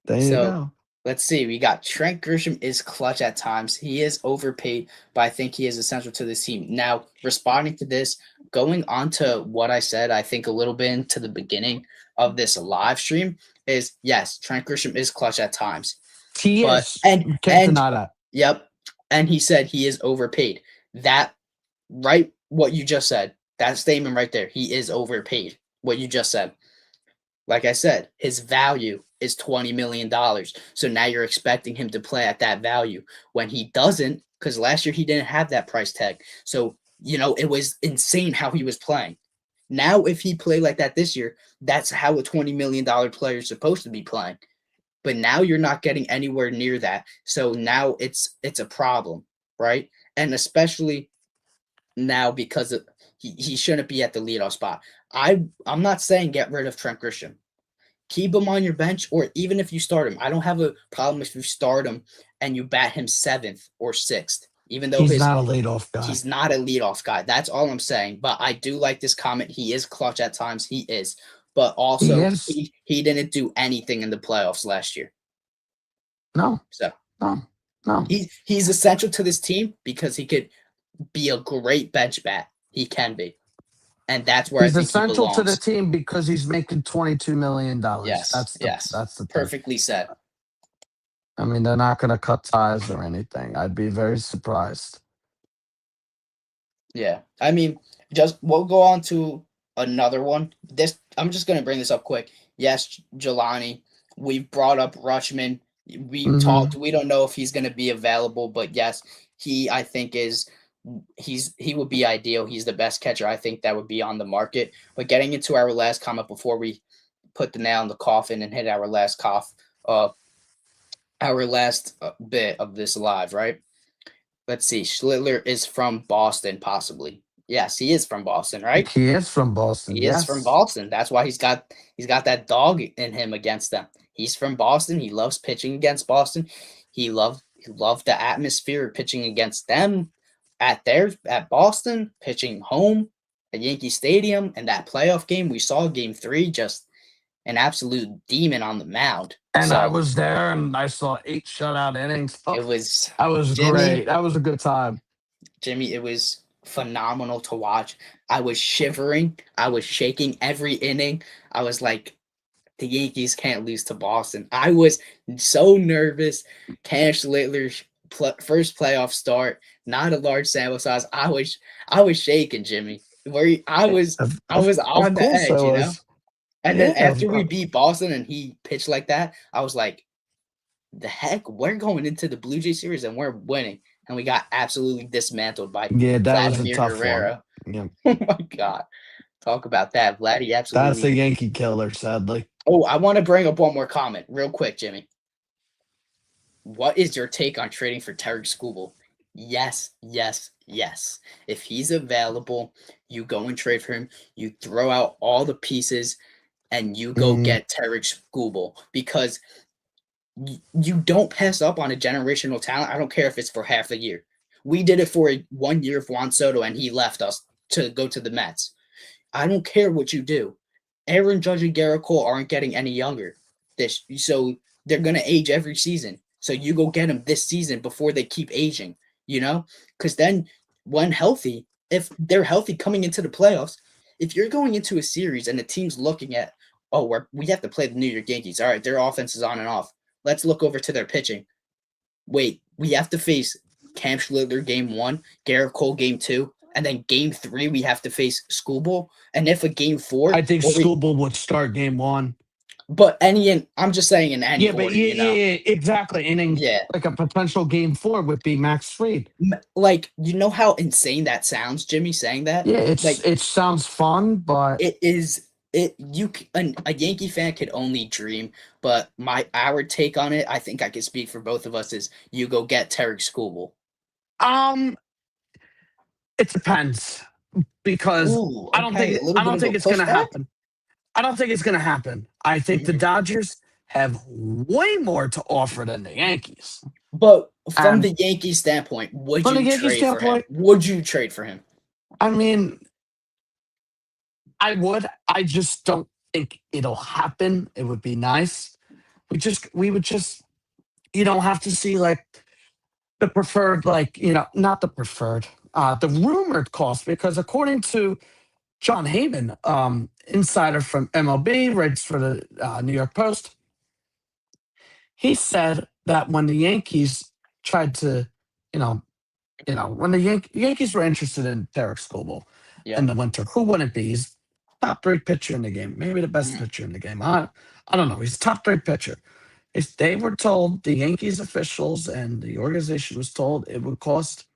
There you So go. let's see. We got Trent Grisham is clutch at times. He is overpaid, but I think he is essential to this team. Now, responding to this, going on to what I said, I think a little bit into the beginning of this live stream is yes, Trent Grisham is clutch at times. He But is. Can't and deny that. yep, and he said he is overpaid. That right what you just said. That statement right there. He is overpaid. What you just said. Like I said, his value is $20 million. So now you're expecting him to play at that value when he doesn't, because last year he didn't have that price tag. So, it was insane how he was playing. Now, if he played like that this year, that's how a $20 million player is supposed to be playing. But now you're not getting anywhere near that. So now it's a problem, right? And especially now because he shouldn't be at the leadoff spot. I'm not saying get rid of Trent Grisham. Keep him on your bench, or even if you start him. I don't have a problem if you start him and you bat him seventh or sixth, even though He's not a leadoff guy. he's not a leadoff guy. That's all I'm saying. But I do like this comment. He is clutch at times. He is. But He also is. he didn't do anything in the playoffs last year. No, So no, no. he's essential to this team because he could be a great bench bat. He can be. And that's where I He's think he essential to the belongs. team because he's making $22 million. Yes, That's the yes. that's the thing. Perfectly said. I mean, they're not going to cut ties or anything. I'd be very surprised. Yeah. I mean, just we'll go on to another one. This I'm just gonna bring this up quick. Yes, Jelani. We've brought up Rutschman. We talked. Hmm. We don't know if he's gonna be available, but yes, he I think he would be ideal. He's the best catcher I think that would be on the market. But getting into our last comment before we put the nail in the coffin and hit our last bit of this live, right? Let's see. Schlittler is from Boston, possibly. Yes, he is from Boston, right? He is from Boston. He is from Yes. Boston. That's why he's got that dog in him against them. He's from Boston. He loves pitching against Boston. He loved the atmosphere of pitching against them at Boston, pitching home at Yankee Stadium, and that playoff game we saw, Game 3, just an absolute demon on the mound. And I So was there and I saw 8 shutout innings. Oh, it was that was great. Jimmy. That was a good time. Jimmy, it was phenomenal to watch. I was shivering. I was shaking every inning. I was like, the Yankees can't lose to Boston. I was so nervous. Cash Littler's first playoff start, not a large sample size. I was shaking, Jimmy. I Yeah, was Of, I of, was of on the course I edge. was. And then Yeah. after we beat Boston and he pitched like that, I was like, the heck? We're going into the Blue Jay series and we're winning. And we got absolutely dismantled by Yeah, that was a Vladimir tough one. Guerrero. Yeah, Oh my God. Talk about that. Vladdy that's a absolutely. Yankee killer, sadly. Oh, I want to bring up one more comment real quick, Jimmy. What is your take on trading for Tarek Skubal? Yes, yes, yes. If he's available, you go and trade for him. You throw out all the pieces and you go Mm, get Tarek Skubal because you don't pass up on a generational talent. I don't care if it's for half a year. We did it for 1 year of Juan Soto and he left us to go to the Mets. I don't care what you do. Aaron Judge and Garrett Cole aren't getting any younger. So they're gonna age every season. So you go get them this season before they keep aging. You know, because then when healthy, if they're healthy coming into the playoffs, if you're going into a series and the team's looking at, oh, we have to play the New York Yankees. All right, their offense is on and off. Let's look over to their pitching. Wait, we have to face Cam Schlitter game one, Garrett Cole game two, and then game three we have to face Schoolball. And if a game four I think or we, Scooble would start game one. but any in, I'm just saying in any Yeah, but order, yeah, you know. yeah, exactly. And then Yeah, like a potential game four would be Max Fried. like you know how insane that sounds, Jimmy saying that. Yeah, Like it sounds fun, but it is. A Yankee fan could only dream. But our take on it, I think I can speak for both of us. Is you go get Tarek Schoolball. um, it depends because Ooh, okay, a little I bit don't of a think it's gonna pushback. happen. I don't think it's gonna happen. I think the Mhm. Dodgers have way more to offer than the Yankees. But from And the Yankees standpoint, would from the you Yankee trade for him? standpoint, Would you trade for him? I mean, I would. I just don't think it'll happen. It would be nice. We would just, have to see like the preferred, like, not the preferred, the rumored cost, because according to John Heyman, insider from MLB, writes for the New York Post, he said that when the Yankees tried to, you know, when the Yankees were interested in Derek Scoble in Yep. the winter, who wouldn't be? He's top three pitcher in the game, maybe the best Mhm. pitcher in the game. I don't know. He's top three pitcher. If they were told, the Yankees officials and the organization was told it would cost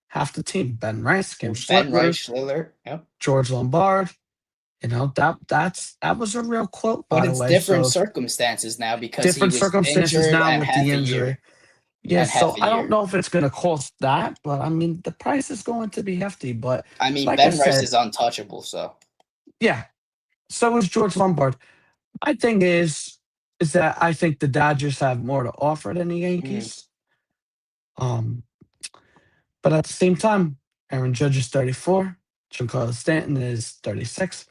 half the team. Ben Rice, Kim Ben Reich, Schlittler, Schiller. Yep. George Lombard. That was a real quote, But by the it's way. different So circumstances now because he different was circumstances injured now and with the half a injury. year Yeah, and half so a I don't year. know if it's going to cost that, but I mean, the price is going to be hefty. But I mean, like I Ben Rice said, is untouchable. So yeah, so is George Lombard. My thing is that I think the Dodgers have more to offer than the mhm. Yankees. Um, but at the same time, Aaron Judge is 34, Giancarlo Stanton is 36,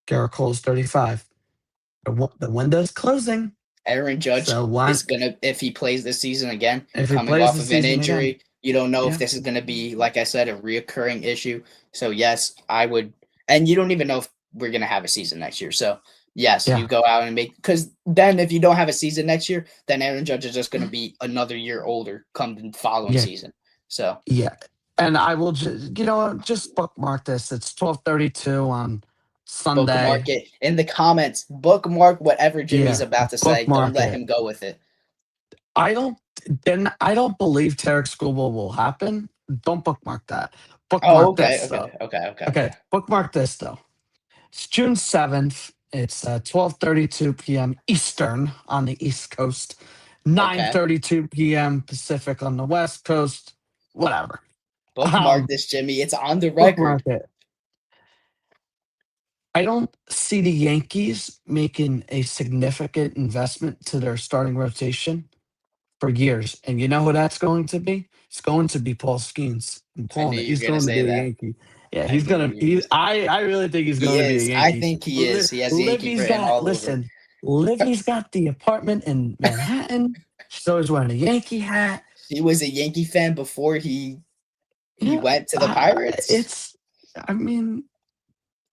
Garrett Cole is 35. The window's closing, Aaron so Judge why is gonna if he plays this season again, if he coming plays off the of an season again? injury. You don't know if Yeah, this is gonna be, like I said, a reoccurring issue. So yes, I would, and you don't even know if we're gonna have a season next year. So yes, you yeah, go out and make because then if you don't have a season next year, then Aaron Judge is just gonna be another year older come the following yeah, season. So yeah. And I will just, just bookmark this. It's 12:32 on bookmark Sunday. it in the comments. Bookmark whatever Jimmy's Yeah, about to say. Don't bookmark let it. him go with it. I don't I don't believe Tarek Skubal will happen. Don't bookmark that. Oh, Bookmark okay, this though. okay, okay, okay, Okay, okay, bookmark this though. It's June 7th. It's 12:32 p.m. Eastern on the East Coast, okay. 9:32 p.m. Pacific on the West Coast. Whatever. Bookmark Um, this, Jimmy. It's on the record. bookmark it. I don't see the Yankees making a significant investment to their starting rotation for years. And you know who that's going to be? It's going to be Paul Skeens. I'm I knew calling it. you were He's gonna going to say be a that. Yankee. Yeah, I he's knew gonna. you were gonna say I really think he's he going to be a is. I Yankee. think he is. He has Yankee Livy's written got. all over. Listen, Livy's got the apartment in Manhattan. She's always wearing a Yankee hat. He was a Yankee fan before he Yeah, went to the Pirates. it's. I mean,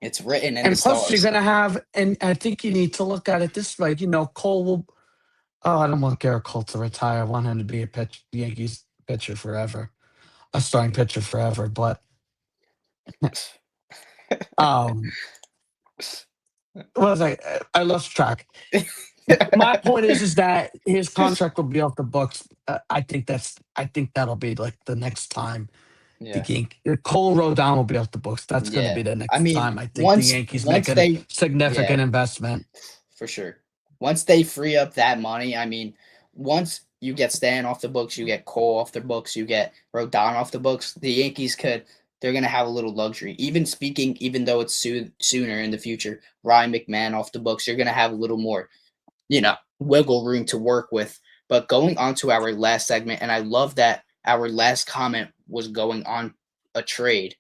It's written in the and plus you're stars. gonna have, and I think you need to look at it this way. Cole will. Oh, I don't want Garrett Cole to retire. I want him to be a Yankees pitcher forever, a starting pitcher forever. But um, what was I? I lost track. My point is that his contract will be off the books. I think that'll be like the next time the Yeah. Cole Rodon will be off the books. That's going to Yeah. be the I next mean, time I think the once Yankees make once a they yeah, significant investment. for sure. Once they free up that money, I mean, once you get Stan off the books, you get Cole off the books, you get Rodon off the books, the Yankees could they're gonna have a little luxury. Even speaking, even though it's sooner in the future, Ryan McMahon off the books, you're gonna have a little more, wiggle room to work with. But going on to our last segment, and I love that our last comment was going on a trade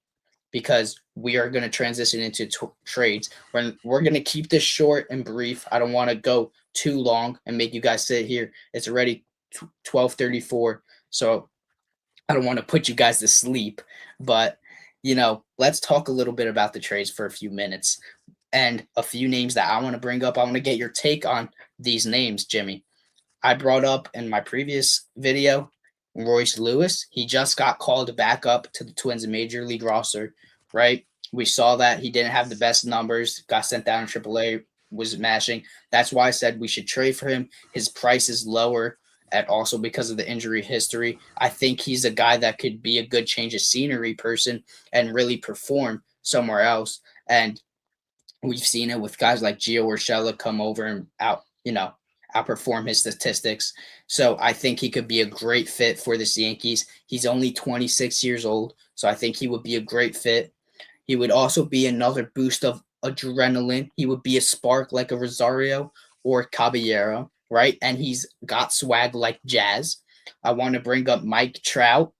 because we are going to transition into trades. We're going to keep this short and brief. I don't want to go too long and make you guys sit here. It's already 12:34, so I don't want to put you guys to sleep. But let's talk a little bit about the trades for a few minutes and a few names that I want to bring up. I want to get your take on these names, Jimmy. I brought up in my previous video, Royce Lewis. He just got called back up to the Twins major league roster, right? We saw that he didn't have the best numbers, got sent down in AAA, was mashing. That's why I said we should trade for him. His price is lower, and also because of the injury history. I think he's a guy that could be a good change of scenery person and really perform somewhere else. And we've seen it with guys like Gio Urshela come over and outperform his statistics. So I think he could be a great fit for the Yankees. He's only 26 years old, so I think he would be a great fit. He would also be another boost of adrenaline. He would be a spark like a Rosario or Caballero, right? And he's got swag like Jazz. I want to bring up Mike Trout,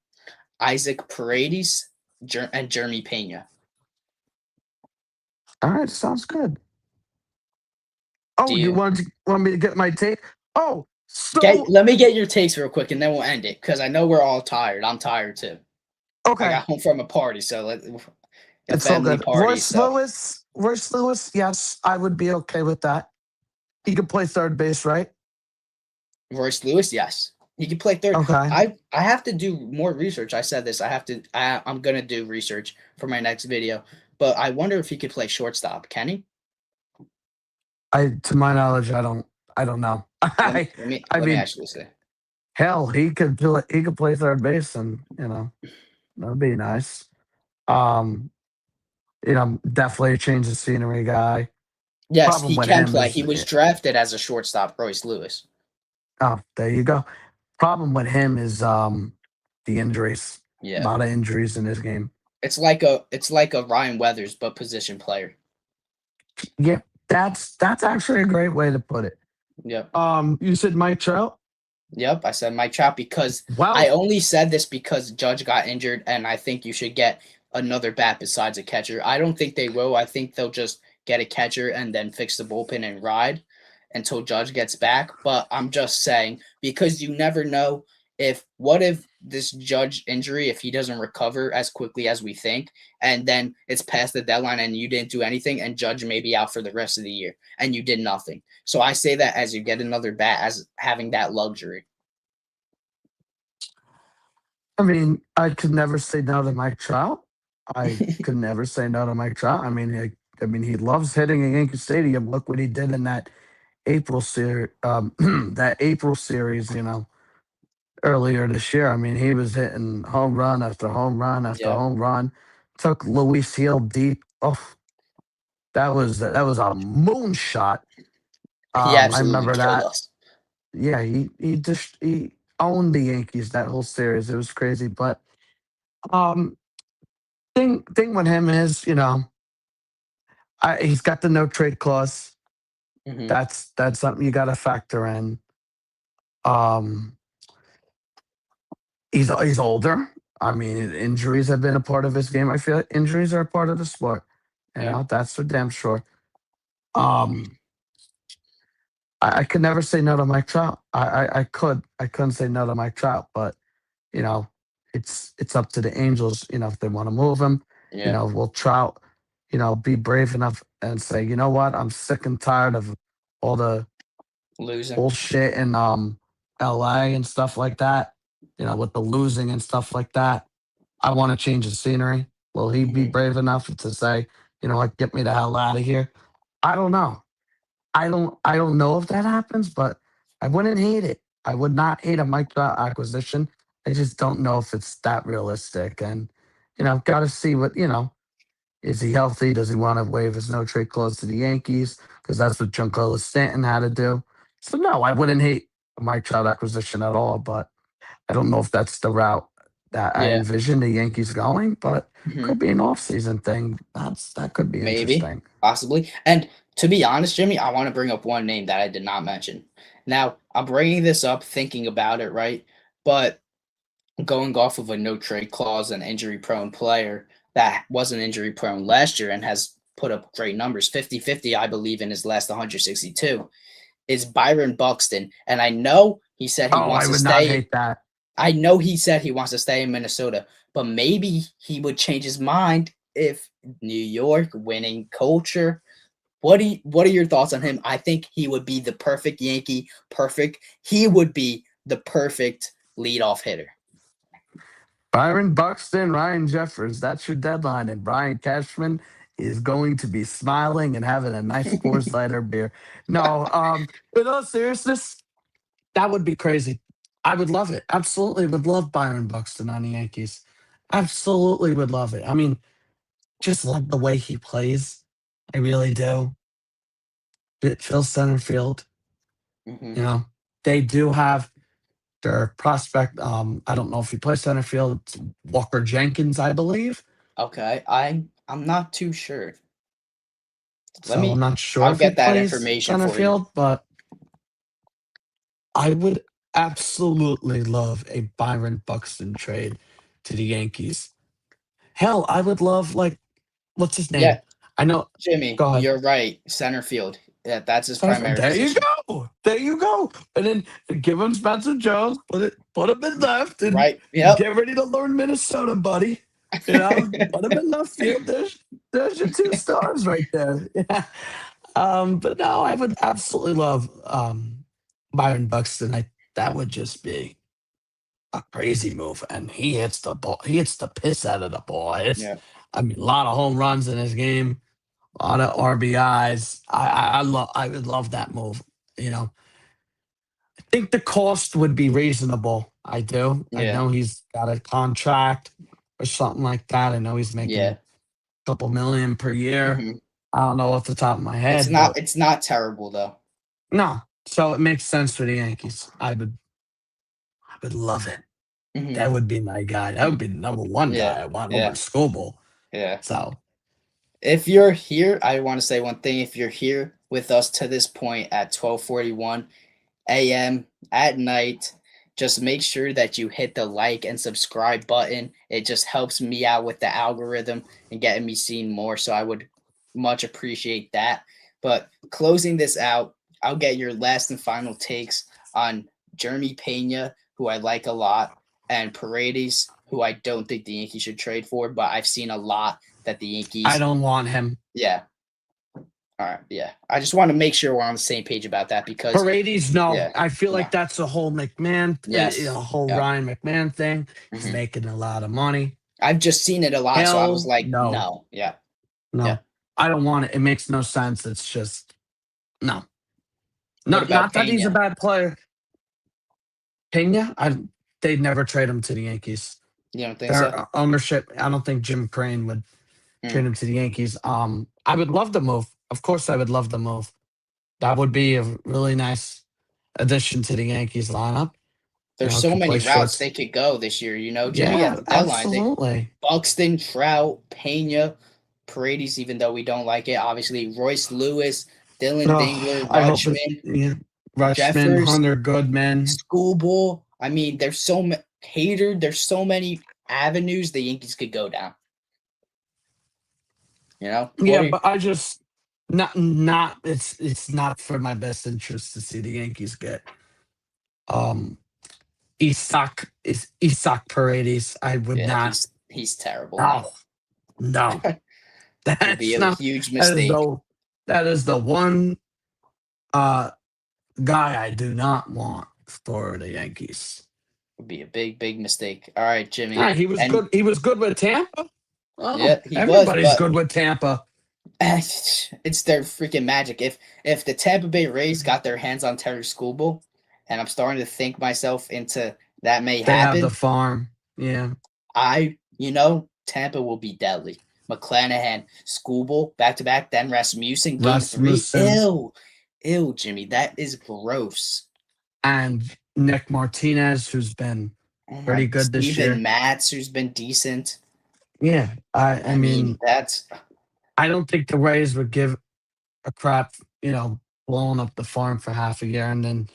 Isaac Paredes, and Jeremy Pena. All right, sounds good. Do Oh, you you want me to get my take? Oh, Get so let me get your takes real quick, and then we'll end it because I know we're all tired. I'm tired too. I okay, got home from a party, so a it's so family good. party. So Royce Lewis, yes, I would be okay with that. He could play third base, right? Royce Lewis, yes, he can play third. Okay. I have to do more research. I said this. I'm gonna do research for my next video, but I wonder if he could play shortstop. Can he? To my knowledge, I don't know. Let me let me I let me mean, actually say. hell, he could play third base, and that'd be nice. Um, definitely a change of scenery guy. Yes, Problem he with can him play. is, He was drafted as a shortstop, Royce Lewis. oh, there you go. Problem with him is the injuries. A Yeah, lot of injuries in his game. it's like a Ryan Weathers, but position player. Yeah, that's actually a great way to put it. Yep. You said Mike Trout. Yep, I said Mike Trout because I Well, only said this because Judge got injured, and I think you should get another bat besides a catcher. I don't think they will. I think they'll just get a catcher and then fix the bullpen and ride until Judge gets back. But I'm just saying because you never know if this Judge injury, if he doesn't recover as quickly as we think, and then it's past the deadline and you didn't do anything, and Judge may be out for the rest of the year and you did nothing. So I say that as you get another bat as having that luxury. I mean, I could never say no to Mike Trout. I could never say no to Mike Trout. I mean, he loves hitting at Yankee Stadium. Look what he did in that April series. That April series, earlier this year. I mean, he was hitting home run after home run after Yeah, home run. Took Luis Heel deep. Oh, that was a moonshot. he I absolutely remember killed that. us. Yeah, he owned the Yankees that whole series. It was crazy. But um, thing with him is, he's got the no trade clause. Hmm. That's something you got to factor in. Um, he's older. I mean, injuries have been a part of his game. I feel like injuries are a part of the sport. Yeah. That's for damn sure. Um, I could never say no to Mike Trout. I couldn't say no to Mike Trout, but you know, it's up to the Angels. If they want to move him, Yeah. will Trout, be brave enough and say, you know what, I'm sick and tired of all the Losing. bullshit in LA and stuff like that, with the losing and stuff like that. I want to change the scenery. Will he be Hmm. brave enough to say, get me the hell out of here? I don't know. I don't know if that happens, but I wouldn't hate it. I would not hate a Mike Trout acquisition. I just don't know if it's that realistic. And got to see what is he healthy? Does he want to waive his no trade clause to the Yankees? Because that's what Giancarlo Stanton had to do. So no, I wouldn't hate a Mike Trout acquisition at all. But I don't know if that's the route that I Yeah. envision the Yankees going. But Mhm. could be an offseason thing. That could be Maybe, interesting. possibly. And to be honest, Jimmy, I want to bring up one name that I did not mention. Now, I'm bringing this up thinking about it, right? But going off of a no trade clause and injury prone player that wasn't injury prone last year and has put up great numbers 50-50, I believe, in his last 162, is Byron Buxton. And I know he said he Oh, wants I to would not stay. hate that. I know he said he wants to stay in Minnesota, but maybe he would change his mind if New York winning culture. What are your thoughts on him? I think he would be the perfect Yankee. Perfect. He would be the perfect leadoff hitter. Byron Buxton, Ryan Jeffers, that's your deadline. And Brian Cashman is going to be smiling and having a nice Coors Lighter beer. No, with all seriousness, that would be crazy. I would love it. Absolutely would love Byron Buxton on the Yankees. Absolutely would love it. I mean, just love the way he plays. I really do. Phil center field, Hmm. you know, they do have their prospect. I don't know if he plays center field. It's Walker Jenkins, I believe. Okay, I'm not too sure. Let So I'm me. not sure I'll if he get that plays information center for you. field, but I would absolutely love a Byron Buxton trade to the Yankees. Hell, I would love what's his Yeah, name? I know. Jimmy, Go ahead. you're right. Center field. Yeah, that's his primary There you position. go. There you go. And then give him Spencer Jones, put him in left, and Right. Yep. get ready to learn Minnesota, buddy. Put him in left field. There's your two stars right there. Yeah. But no, I would absolutely love Byron Buxton. That would just be a crazy move. And he hits the ball. He hits the piss out of the ball. Yeah. I mean, a lot of home runs in his game, a lot of RBIs. I would love that move. You know, I think the cost would be reasonable. I do. I Yeah. know he's got a contract or something like that. I know he's making Yeah. a couple million per year. Hmm. I don't know off the top of my It's head, not. but It's not terrible though. no. So it makes sense for the Yankees. I would love it. Hmm. That would be my guy. That would be the number one Yeah. guy I want over Yeah. Scoble. Yeah. So If you're here, I want to say one thing. If you're here with us to this point at 12:41 a.m. at night, just make sure that you hit the like and subscribe button. It just helps me out with the algorithm and getting me seen more. So I would much appreciate that. But closing this out, I'll get your last and final takes on Jeremy Pena, who I like a lot, and Paredes, who I don't think the Yankees should trade for, but I've seen a lot that the I Yankees, don't want him. yeah. All right, yeah. I just want to make sure we're on the same page about that because, Paredes, no. yeah, I feel no, like that's a whole McMahon, a yes, whole yeah. Ryan McMahon thing. He's Hmm. making a lot of money. I've just seen it a lot, so I was Hell, like, no, no, yeah, yeah. no. I don't want it. It makes no sense. It's just no. What Not about that he's a Pena? bad player. Pena, they'd never trade him to the Yankees. You don't think so? Their ownership, I don't think Jim Crane would Hmm. trade him to the Yankees. I would love the move. Of course, I would love the move. That would be a really nice addition to the Yankees lineup. There's so Could many play routes shorts. they could go this year. Jimmy at Yeah, the deadline, they absolutely. Buxton, Trout, Pena, Paredes, even though we don't like it, obviously Royce Lewis, Dylan Oh, Dingler, I hope it. Rutschman, Yeah, Rushman, Jeffers, Hunter Goodman. Schoolboy. I mean, there's so many hater. There's so many avenues the Yankees could go down. What Yeah, are you, but I just not. It's not for my best interest to see the Yankees get um Isak Paredes. I would yeah, not. he's terrible. No, No, no. would be That's a not. huge That is mistake. the. That is the one uh guy I do not want for the Yankees. Would be a big, big mistake. All right, Jimmy. He was And good. He was good with Tampa. Oh, yeah, he was, everybody's but good with Tampa. it's their freaking magic. If the Tampa Bay Rays got their hands on Terry Skubal, and I'm starting to think myself into that may They have the happen, farm. Yeah. Tampa will be deadly. McClanahan, Skubal, back to back, then Rasmussen, game three. Rasmussen Ew, Jimmy, that is gross. and Nick Martinez, who's been Oh pretty my, good this Steven year. Matz, who's been decent. Yeah. I I mean, mean, that's I don't think the Rays would give a crap, blowing up the farm for half a year and then,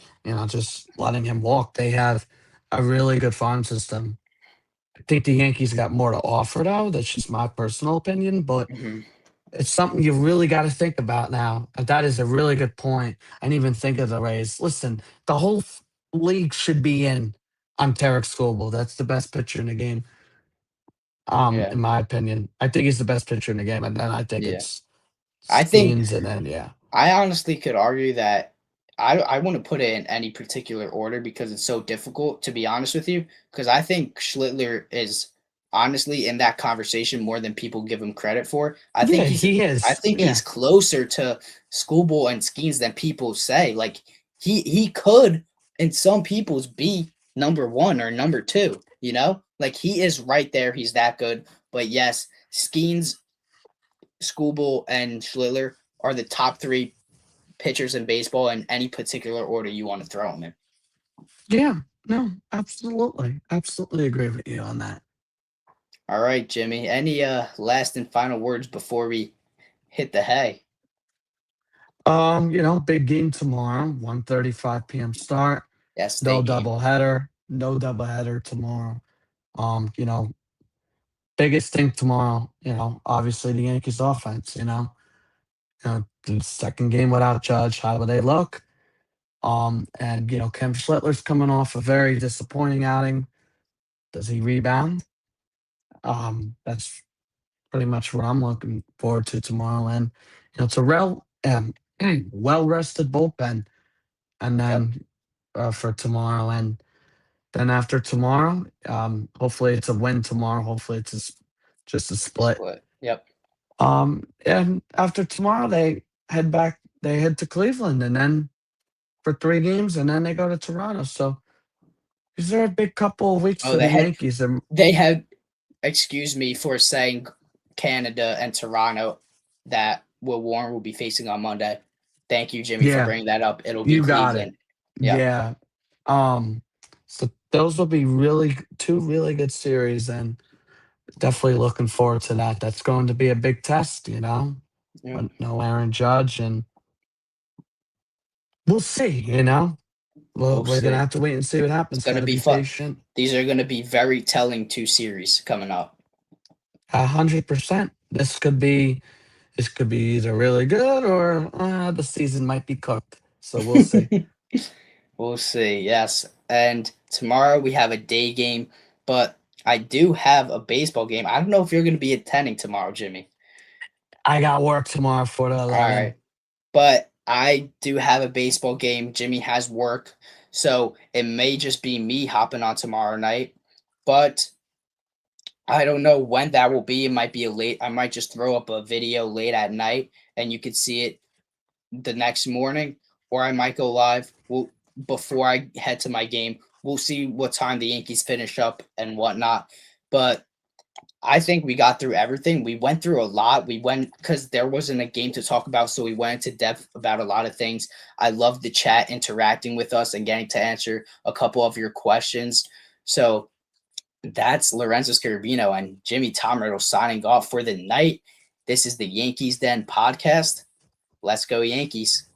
just letting him walk. They have a really good farm system. I think the Yankees got more to offer, though. That's just my personal opinion, but mhm, it's something you really got to think about now. And that is a really good point. I didn't even think of the Rays. Listen, the whole league should be in on Tarek Skubal. That's the best pitcher in the game, yeah, in my opinion. I think he's the best pitcher in the game, and then I think yeah. it's I think Skeens, and then yeah, I honestly could argue that I wouldn't put it in any particular order because it's so difficult, to be honest with you. Because I think Schlittler is honestly in that conversation more than people give him credit for. yeah, he I is, think he's yeah, closer to Schoolboy and Skeens than people say. Like he could in some people's be number one or number two. Like he is right there. He's that good. But yes, Skeens, Schoolboy, and Schlittler are the top three pitchers in baseball in any particular order you want to throw them in. yeah. No, absolutely, absolutely agree with you on that. All right, Jimmy. Any last and final words before we hit the hay? Big game tomorrow, 1:35 p.m. start. Yes, No big game. doubleheader. No doubleheader tomorrow. Biggest thing tomorrow, obviously the Yankees offense, the second game without Judge, how will they look? And Kim Schlittler's coming off a very disappointing outing. Does he rebound? That's pretty much what I'm looking forward to tomorrow. And it's a well rested bullpen, and Yep. then for tomorrow, and then after tomorrow, hopefully it's a win tomorrow. Hopefully it's just a split. Split. Yep. And after tomorrow, they head back. They head to Cleveland, and then for 3 games, and then they go to Toronto. So these are a big couple of weeks Oh, for the Yankees. And they had excuse me for saying Canada and Toronto that Will Warren will be facing on Monday. Thank you, Jimmy, for yeah, bringing that up. It'll be you got it. Cleveland. Yep. Yeah. Um. So those will be two really good series, and definitely looking forward to that. That's going to be a big test, Yep. but no Aaron Judge, and we'll see. We'll We're gonna see. have to wait and see what It's happens. gonna Got to be be fun. patient. These are gonna be very telling two series coming up. 100%. This could be either really good or the season might be cooked. So we'll see. We'll see. Yes. And tomorrow we have a day game, but I do have a baseball game. I don't know if you're going to be attending tomorrow, Jimmy. I got work tomorrow 4 to 11. All right. But I do have a baseball game. Jimmy has work. So it may just be me hopping on tomorrow night. But I don't know when that will be. It might be I might just throw up a video late at night and you could see it the next morning, or I might go live. Before I head to my game. We'll see what time the Yankees finish up and whatnot. But I think we got through everything. We went through a lot. We went because there wasn't a game to talk about, so we went into depth about a lot of things. I love the chat interacting with us and getting to answer a couple of your questions. So that's Lorenzo Scarabino and Jimmy Tomriddle signing off for the night. This is the Yankees Den podcast. Let's go Yankees.